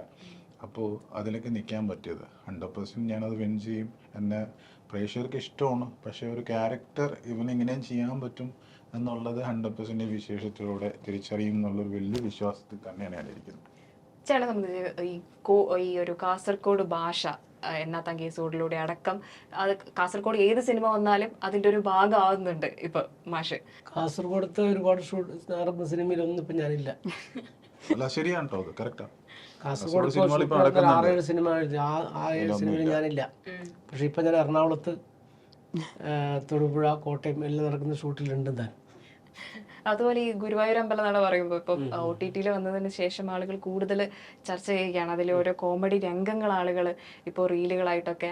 അപ്പോൾ അതിലേക്ക് നിൽക്കാൻ പറ്റിയത് 100% ഞാനത് വിൻ ചെയ്യും. എന്നെ പ്രേക്ഷകർക്ക് ഇഷ്ടമാണ്. പക്ഷേ ഒരു ക്യാരക്ടർ ഇവനെങ്ങനെയും ചെയ്യാൻ പറ്റും എന്നുള്ളത് 100% ഈ വിശേഷത്തിലൂടെ തിരിച്ചറിയും എന്നുള്ളൊരു വലിയ വിശ്വാസത്തിൽ തന്നെയാണ് ഞാൻ ഇരിക്കുന്നത്. ചേട്ടനെ സംബന്ധിച്ച് ഈ ഒരു കാസർഗോഡ് ഭാഷ എന്നാത്താൻ കേസുകളിലൂടെ അടക്കം, അത് കാസർഗോഡ് ഏത് സിനിമ വന്നാലും അതിന്റെ ഒരു ഭാഗമാകുന്നുണ്ട് ഇപ്പൊ മാഷ്. കാസർഗോഡത്തെ ഒരുപാട് നടന്ന സിനിമയിലൊന്നും ഇപ്പൊ ഞാനില്ല. അല്ല, ശരിയാണ് കേട്ടോ, അത് കറക്റ്റാണ്. കാസർഗോഡ് 6-7 സിനിമ ആ 7 സിനിമയിൽ ഞാനില്ല. പക്ഷെ ഇപ്പൊ ഞാൻ എറണാകുളത്ത്, തൊടുപുഴ, കോട്ടയം എല്ലാം നടക്കുന്ന ഷൂട്ടിലുണ്ട് താൻ. അതുപോലെ ഈ ഗുരുവായൂർ അമ്പലനട പറയുമ്പോൾ ഇപ്പം OTT വന്നതിന് ശേഷം ആളുകൾ കൂടുതൽ ചർച്ച ചെയ്യുകയാണ്. അതിലെ ഓരോ കോമഡി രംഗങ്ങൾ ആളുകൾ ഇപ്പോൾ റീലുകളായിട്ടൊക്കെ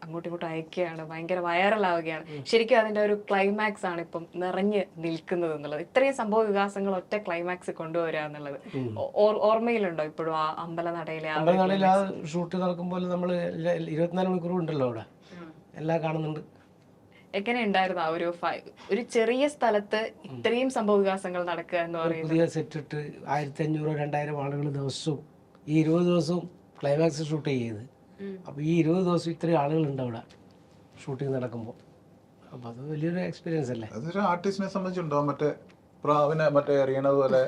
അങ്ങോട്ടും ഇങ്ങോട്ടും അയക്കുകയാണ്, ഭയങ്കര വൈറലാവുകയാണ്. ശരിക്കും അതിന്റെ ഒരു ക്ലൈമാക്സ് ആണ് ഇപ്പം നിറഞ്ഞ് നിൽക്കുന്നത് എന്നുള്ളത്. ഇത്രയും സംഭവ വികാസങ്ങൾ ഒറ്റ ക്ലൈമാക്സ് കൊണ്ടുവരിക എന്നുള്ളത് ഓർമ്മയിലുണ്ടോ ഇപ്പോഴും ആ അമ്പലനടയിലെ അമ്പലനടയിൽ ആ ഷൂട്ട് നടക്കുമ്പോൾ നമ്മൾ 24 മണിക്കൂറും ഉണ്ടല്ലോ അവിടെ, എല്ലാം കാണുന്നുണ്ട്. എങ്ങനെ ഉണ്ടായിരുന്നു ആ ഒരു ചെറിയ സ്ഥലത്ത് ഇത്രയും സംഭവ വികാസങ്ങൾ നടക്കുക എന്ന് പറയുന്നത്? പുതിയ സെറ്റ് ഇട്ട് 1500-2000 ആളുകൾ ദിവസവും ഈ 20 ദിവസവും ക്ലൈമാക്സ് ഷൂട്ട് ചെയ്യുന്നത്. അപ്പോൾ ഈ 20 ദിവസം ഇത്രയും ആളുകളുണ്ട് അവിടെ ഷൂട്ടിങ് നടക്കുമ്പോൾ. അപ്പോൾ അത് വലിയൊരു എക്സ്പീരിയൻസ് അല്ലേ? അതൊരു ആർട്ടിസ്റ്റിനെ സംബന്ധിച്ചുണ്ടോ മറ്റേ പ്രാവിനെ മറ്റേ എറിയണത് പോലെ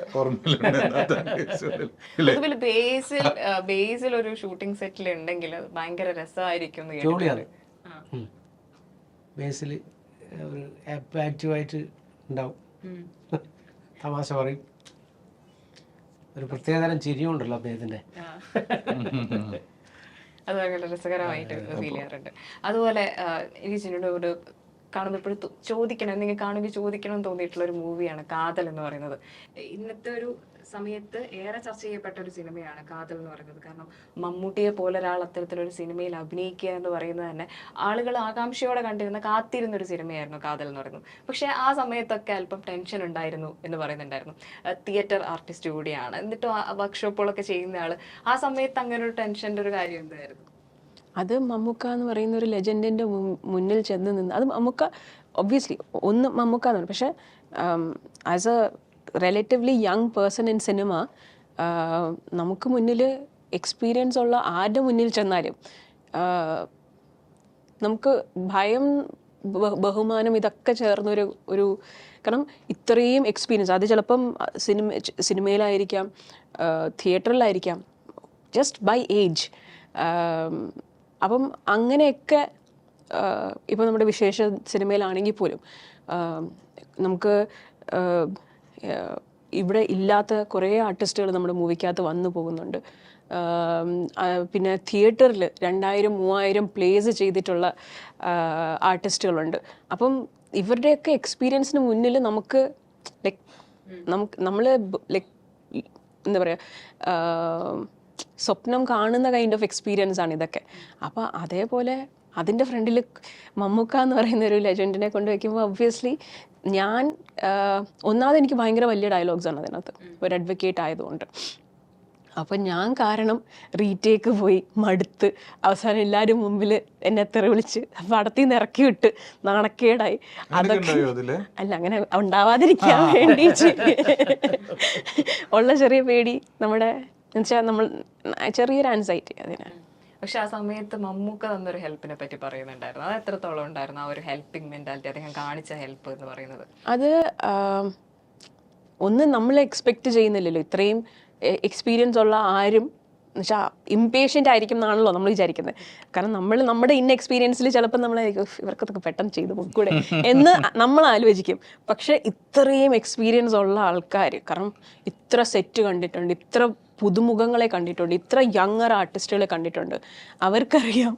അതുപോലെ ബേസിൽ ഒരു ഷൂട്ടിംഗ് സെറ്റിൽ ഉണ്ടെങ്കിൽ അത് ഭയങ്കര രസമായിരിക്കും. ജോളിയാണ് ബേസിൽ ഒരു ആക്റ്റീവായിട്ട് ഉണ്ടാവും, തമാശ പറയും, ഒരു പ്രത്യേകതരം ചിരിയും ഉണ്ടല്ലോ അദ്ദേഹത്തിൻ്റെ. അത് ഭയങ്കര രസകരമായിട്ട് ഫീൽ ചെയ്യാറുണ്ട്. അതുപോലെ എനിക്ക് ചിന്നോട് കാണുമ്പോൾ എപ്പോഴും ചോദിക്കണം, എന്തെങ്കിലും കാണുമ്പോൾ ചോദിക്കണം എന്ന് തോന്നിയിട്ടുള്ള ഒരു മൂവിയാണ് കാതൽ എന്ന് പറയുന്നത്. ഇന്നത്തെ ഒരു സമയത്ത് ഏറെ ചർച്ച ചെയ്യപ്പെട്ട ഒരു സിനിമയാണ് കാതൽ എന്ന് പറയുന്നത്. കാരണം മമ്മൂട്ടിയെ പോലെ ഒരാൾ അത്തരത്തിലൊരു സിനിമയിൽ അഭിനയിക്കുക എന്ന് പറയുന്നത് തന്നെ ആളുകൾ ആകാംക്ഷയോടെ കണ്ടിരുന്ന കാത്തിരുന്നൊരു സിനിമയായിരുന്നു കാതൽ എന്ന് പറയുന്നത്. പക്ഷെ ആ സമയത്തൊക്കെ അല്പം ടെൻഷൻ ഉണ്ടായിരുന്നു എന്ന് പറയുന്നുണ്ടായിരുന്നു. തിയേറ്റർ ആർട്ടിസ്റ്റ് കൂടിയാണ്, എന്നിട്ടും വർക്ക്ഷോപ്പുകളൊക്കെ ചെയ്യുന്ന ആള്. ആ സമയത്ത് അങ്ങനെ ഒരു ടെൻഷൻ്റെ ഒരു കാര്യം എന്തായിരുന്നു? അത് മമ്മൂക്ക എന്ന് പറയുന്ന ഒരു ലെജൻഡിൻ്റെ മുന്നിൽ ചെന്ന് നിന്ന്, അത് മമ്മൂക്ക ഒബ്വിയസ്ലി ഒന്ന് മമ്മൂക്ക എന്ന് പറയും, പക്ഷേ as A relatively young person in cinema നമുക്ക് മുന്നിൽ എക്സ്പീരിയൻസ് ഉള്ള ആരുടെ മുന്നിൽ ചെന്നാലും നമുക്ക് ഭയം, ബഹുമാനം ഇതൊക്കെ ചേർന്നൊരു കാരണം ഇത്രയും എക്സ്പീരിയൻസ്, അത് ചിലപ്പം സിനിമയിലായിരിക്കാം, തിയേറ്ററിലായിരിക്കാം, ജസ്റ്റ് ബൈ ഏജ്. അപ്പം അങ്ങനെയൊക്കെ ഇപ്പം നമ്മുടെ വിശേഷ സിനിമയിലാണെങ്കിൽ പോലും നമുക്ക് ഇവിടെ ഇല്ലാത്ത കുറേ ആർട്ടിസ്റ്റുകൾ നമ്മുടെ മൂവിക്കകത്ത് വന്നു പോകുന്നുണ്ട്. പിന്നെ തിയേറ്ററിൽ 2000-3000 പ്ലേസ് ചെയ്തിട്ടുള്ള ആർട്ടിസ്റ്റുകളുണ്ട്. അപ്പം ഇവരുടെയൊക്കെ എക്സ്പീരിയൻസിന് മുന്നിൽ നമുക്ക് നമ്മൾ എന്താ പറയുക, സ്വപ്നം കാണുന്ന കൈൻഡ് ഓഫ് എക്സ്പീരിയൻസ് ആണ് ഇതൊക്കെ. അപ്പോൾ അതേപോലെ അതിൻ്റെ ഫ്രണ്ടിൽ മമ്മൂക്ക എന്ന് പറയുന്ന ഒരു ലെജൻഡിനെ കൊണ്ട് വയ്ക്കുമ്പോൾ ഒബ്വിയസ്ലി ഞാൻ ഒന്നാമത് എനിക്ക് ഭയങ്കര വലിയ ഡയലോഗ്സാണ് അതിനകത്ത്, ഒരു അഡ്വക്കേറ്റ് ആയതുകൊണ്ട്. അപ്പം ഞാൻ കാരണം റീടേക്ക് പോയി മടുത്ത് അവസാനം എല്ലാവരും മുമ്പിൽ എന്നെ തെറി വിളിച്ച് പടത്തിൽ നിന്ന് ഇറക്കി വിട്ട് നാണക്കേടായി. അതൊക്കെ അല്ല, അങ്ങനെ ഉണ്ടാവാതിരിക്കാൻ വേണ്ടി ഉള്ള ചെറിയ പേടി, നമ്മുടെ എന്നുവെച്ചാൽ നമ്മൾ ചെറിയൊരു ആൻസൈറ്റി അതിന്. പക്ഷെ ആ സമയത്ത് മമ്മൂക്ക തന്നൊരു ഹെൽപ്പിനെ പറ്റി പറയുന്നുണ്ടായിരുന്നു. അത് എത്രത്തോളം ഉണ്ടായിരുന്നു, ആ ഒരു ഹെൽപ്പിംഗ് മെന്റാലിറ്റി, അദ്ദേഹം കാണിച്ച ഹെൽപ്പ് എന്ന് പറയുന്നത്? അത് ഒന്ന് നമ്മൾ എക്സ്പെക്ട് ചെയ്യുന്നില്ലല്ലോ, ഇത്രയും എക്സ്പീരിയൻസ് ഉള്ള ആരും എന്നുവെച്ചാൽ ഇംപേഷ്യൻ്റ് ആയിരിക്കും എന്നാണല്ലോ നമ്മൾ വിചാരിക്കുന്നത്. കാരണം നമ്മുടെ ഇന്ന എക്സ്പീരിയൻസിൽ ചിലപ്പോൾ നമ്മളായിരിക്കും ഇവർക്കൊക്കെ പെട്ടെന്ന് ചെയ്ത് കൂടെ എന്ന് നമ്മൾ ആലോചിക്കും. പക്ഷെ ഇത്രയും എക്സ്പീരിയൻസ് ഉള്ള ആൾക്കാർ, കാരണം ഇത്ര സെറ്റ് കണ്ടിട്ടുണ്ട്, ഇത്ര പുതുമുഖങ്ങളെ കണ്ടിട്ടുണ്ട്, ഇത്ര യങ്ങർ ആർട്ടിസ്റ്റുകളെ കണ്ടിട്ടുണ്ട്, അവർക്കറിയാം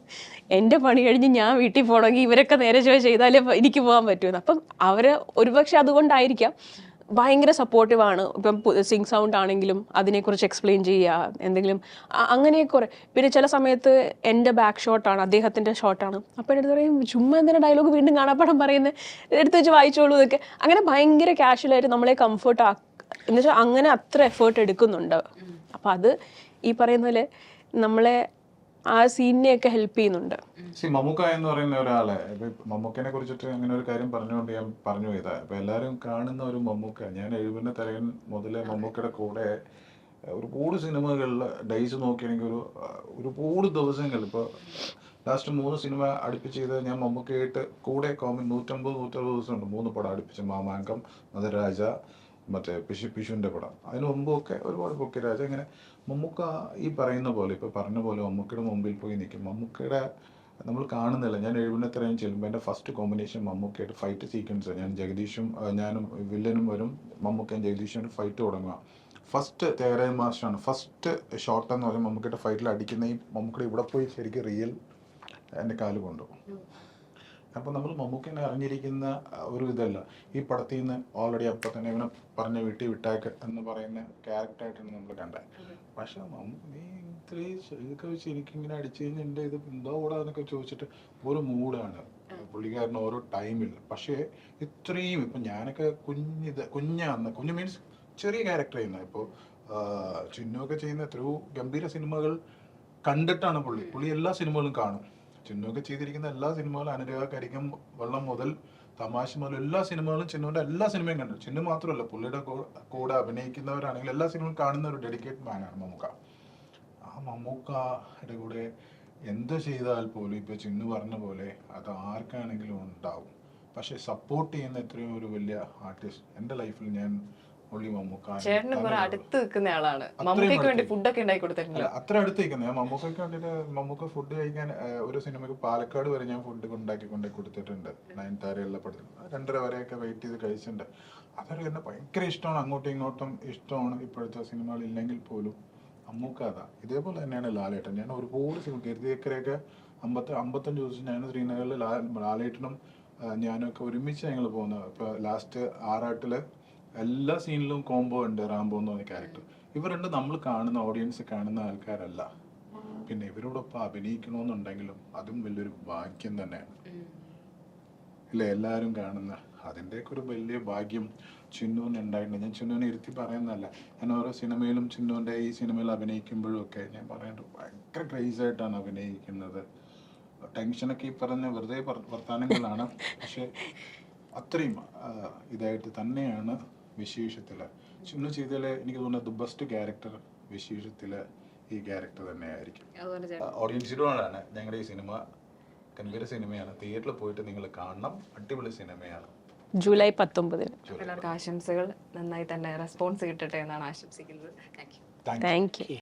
എൻ്റെ പണി കഴിഞ്ഞ് ഞാൻ വീട്ടിൽ പോകണമെങ്കിൽ ഇവരൊക്കെ നേരെ ചെയ്താലേ എനിക്ക് പോകാൻ പറ്റുമെന്ന്. അപ്പം അവർ ഒരുപക്ഷെ അതുകൊണ്ടായിരിക്കാം ഭയങ്കര സപ്പോർട്ടീവാണ്. ഇപ്പം സിങ് സൗണ്ട് ആണെങ്കിലും അതിനെക്കുറിച്ച് എക്സ്പ്ലെയിൻ ചെയ്യുക, എന്തെങ്കിലും അങ്ങനെ കുറേ. പിന്നെ ചില സമയത്ത് എൻ്റെ ബാക്ക് ഷോട്ടാണ്, അദ്ദേഹത്തിൻ്റെ ഷോട്ടാണ്, അപ്പോൾ എടുത്ത് പറയും ചുമ്മാ എന്തിനാ ഡയലോഗ് വീണ്ടും കാണാപ്പാടം പറയുന്നത്, എടുത്ത് വെച്ച് വായിച്ചോളൂ എന്നൊക്കെ. അങ്ങനെ ഭയങ്കര കാഷ്വലായിട്ട് നമ്മളെ കംഫർട്ട് എന്നുവെച്ചാൽ അങ്ങനെ അത്ര എഫേർട്ട് എടുക്കുന്നുണ്ട്. അപ്പം അത് ഈ പറയുന്ന പോലെ നമ്മളെ ആ സീനിനെയൊക്കെ ഹെൽപ്പ് ചെയ്യുന്നുണ്ട്. മമ്മൂക്ക എന്ന് പറയുന്ന ഒരാളെ, മമ്മൂക്കനെ കുറിച്ചിട്ട് അങ്ങനെ ഒരു കാര്യം പറഞ്ഞുകൊണ്ട് ഞാൻ പറഞ്ഞു പോയതാ. ഇപ്പൊ എല്ലാവരും കാണുന്ന ഒരു മമ്മൂക്ക, ഞാൻ എഴുപതിന്റെ തലയൻ മുതലേ മമ്മൂക്കയുടെ കൂടെ ഒരുപാട് സിനിമകളിൽ ഡേയ്സ് നോക്കിയാണെങ്കിൽ ഒരുപാട് ദിവസങ്ങൾ, ഇപ്പോൾ ലാസ്റ്റ് 3 സിനിമ അടുപ്പിച്ച് ചെയ്ത് ഞാൻ മമ്മൂക്കയായിട്ട് കൂടെ 150 ദിവസമുണ്ട്. 3 പടം അടുപ്പിച്ച്, മാമാങ്കം, മധുരാജ, മറ്റേ പിഷുവിൻ്റെ പടം. അതിന് മുമ്പൊക്കെ ഒരുപാട് പൊക്കിരാജ. ഇങ്ങനെ മമ്മൂക്ക ഈ പറയുന്ന പോലെ, ഇപ്പോൾ പറഞ്ഞ പോലെ മമ്മൂക്കയുടെ മുമ്പിൽ പോയി നിൽക്കും. മമ്മൂക്കയുടെ നമ്മൾ കാണുന്നില്ല. ഞാൻ എഴുപത്തിരയും ചെല്ലുമ്പോൾ എൻ്റെ ഫസ്റ്റ് കോമ്പിനേഷൻ മമ്മൂക്കയായിട്ട് ഫൈറ്റ് സീക്വൻസ്, ഞാനും വില്ലനും വരും, മമ്മൂക്കയും ജഗദീഷും ഫൈറ്റ് തുടങ്ങുക. ഫസ്റ്റ് തേരായ മാസ്റ്ററാണ് ഫസ്റ്റ് ഷോട്ട് എന്ന് പറയുമ്പോൾ മമ്മൂക്കയുടെ ഫൈറ്റിൽ അടിക്കുന്ന ഈ മമ്മൂക്കയുടെ ഇവിടെ പോയി ശരിക്കും റിയൽ എൻ്റെ കാല് കൊണ്ടുപോകും. അപ്പോൾ നമ്മൾ മമ്മൂക്കനെ അറിഞ്ഞിരിക്കുന്ന ഒരു ഇതല്ല ഈ പടത്തിൽ നിന്ന് ഓൾറെഡി അപ്പം തന്നെ ഇവനെ പറഞ്ഞ വീട്ടിൽ വിട്ടാക്ക് എന്ന് പറയുന്ന ക്യാരക്ടറായിട്ടാണ് നമ്മൾ കണ്ടത്. പക്ഷെ നീ ഇത്രയും ഇതൊക്കെ വെച്ച് എനിക്കിങ്ങനെ അടിച്ചു കഴിഞ്ഞാൽ എൻ്റെ ഇത് എന്തോ കൂടെ എന്നൊക്കെ ചോദിച്ചിട്ട് ഒരു മൂഡാണ് പുള്ളിക്കാരന് ഓരോ ടൈമിൽ. പക്ഷേ ഇത്രയും ഇപ്പം ഞാനൊക്കെ കുഞ്ഞ് മീൻസ് ചെറിയ ക്യാരക്ടർ ചെയ്യുന്നത്. ഇപ്പോൾ ചിന്നുവൊക്കെ ചെയ്യുന്ന എത്രയോ ഗംഭീര സിനിമകൾ കണ്ടിട്ടാണ് പുള്ളി എല്ലാ സിനിമകളും കാണും. ചിന്നുവൊക്കെ ചെയ്തിരിക്കുന്ന എല്ലാ സിനിമകളും അനുരാഗ കരികം വെള്ളം മുതൽ തമാശ മുതൽ എല്ലാ സിനിമകളും ചിന്നുവിൻ്റെ എല്ലാ സിനിമയും കണ്ടു. ചിന്നു മാത്രമല്ല പുള്ളിയുടെ കൂടെ അഭിനയിക്കുന്നവരാണെങ്കിൽ എല്ലാ സിനിമയും കാണുന്ന ഒരു ഡെഡിക്കേറ്റ് മാനാണ് മമ്മൂക്ക. ആ മമ്മൂക്കയുടെ കൂടെ എന്ത് ചെയ്താൽ പോലും ഇപ്പൊ ചിന്നു പറഞ്ഞ പോലെ അത് ആർക്കാണെങ്കിലും ഉണ്ടാവും. പക്ഷെ സപ്പോർട്ട് ചെയ്യുന്ന എത്രയോ ഒരു വലിയ ആർട്ടിസ്റ്റ് എൻ്റെ ലൈഫിൽ ഞാൻ പുള്ളി മമ്മൂക്ക. ചേട്ടന് കുറെ അടുത്ത് നിൽക്കുന്ന ആളാണ്. മമ്മൂക്കയ്ക്ക് വേണ്ടി ഫുഡൊക്കെ ഉണ്ടാക്കി കൊടുത്തിട്ടില്ല. അത്ര അടുത്ത് നിൽക്കുന്നത് ഞാൻ മമ്മൂക്കയ്ക്ക് വേണ്ടിയിട്ട്. മമ്മൂക്ക ഫുഡ് കഴിക്കാൻ ഒരു സിനിമയ്ക്ക് പാലക്കാട് വരെ ഞാൻ ഫുഡ് ഉണ്ടാക്കി കൊടുത്തിട്ടുണ്ട്. 9 പടത്തിൽ 2:30 വരെയൊക്കെ വെയിറ്റ് ചെയ്ത് കഴിച്ചിട്ടുണ്ട്. അതൊരു എന്നെ ഭയങ്കര ഇഷ്ടമാണ്. അങ്ങോട്ടും ഇങ്ങോട്ടും ഇഷ്ടമാണ്. ഇപ്പോഴത്തെ സിനിമകൾ ഇല്ലെങ്കിൽ പോലും മമ്മൂക്ക അതാ. ഇതേപോലെ തന്നെയാണ് ലാലേട്ടൻ. ഞാൻ ഒരുപാട് സിനിമ കീർത്തിയേക്കരയൊക്കെ 55 ദിവസം ഞാൻ ശ്രീനഗറിൽ ലാലേട്ടനും ഞാനൊക്കെ ഒരുമിച്ച് ഞങ്ങൾ പോകുന്നത്. ഇപ്പോൾ ലാസ്റ്റ് ആറാട്ടില് എല്ലാ സീനിലും കോംബോ ഉണ്ട്. റാംബോ എന്ന് പറഞ്ഞ ക്യാരക്ടർ. ഇവർ രണ്ട് നമ്മൾ കാണുന്ന ഓഡിയൻസ് കാണുന്ന ആൾക്കാരല്ല. പിന്നെ ഇവരോടൊപ്പം അഭിനയിക്കണമെന്നുണ്ടെങ്കിലും അതും വലിയൊരു ഭാഗ്യം തന്നെയാണ്. ഇല്ല എല്ലാവരും കാണുന്ന അതിൻ്റെയൊക്കെ ഒരു വലിയ ഭാഗ്യം ചിന്നുവിന് ഉണ്ടായിട്ടുണ്ട്. ഞാൻ ചിന്നുവിനെ ഇരുത്തി പറയുന്നതല്ല. ഞാൻ ഓരോ സിനിമയിലും ചിന്നുവിൻ്റെ ഈ സിനിമയിൽ അഭിനയിക്കുമ്പോഴും ഒക്കെ ഞാൻ പറയാണ്ട് ഭയങ്കര ക്രേസ് ആയിട്ടാണ് അഭിനയിക്കുന്നത്. ടെൻഷനൊക്കെ ഈ പറഞ്ഞ വെറുതെ വർത്തമാനങ്ങളാണ്. പക്ഷെ അത്രയും ഇതായിട്ട് തന്നെയാണ് വിശേഷത്തിൽ ചിന്നു ചെയ്തതിൽ എനിക്ക് തോന്നുന്നത് ദ ബെസ്റ്റ് ക്യാരക്ടർ വിശേഷത്തിൽ ഈ ക്യാരക്ടർ തന്നെയായിരിക്കും. ഓഡിയൻസിനോടാണ് ഞങ്ങളുടെ ഈ സിനിമ ഗംഭീര സിനിമയാണ്. തിയേറ്ററിൽ പോയിട്ട് നിങ്ങൾ കാണണം. അടിപൊളി സിനിമയാണ്. ജൂലൈ 19. എല്ലാവർക്കും ആശംസകൾ. നന്നായി തന്നെ റെസ്പോൺസ് കിട്ടട്ടെ എന്നാണ് ആശംസിക്കുന്നത്. Thank you. Thank U.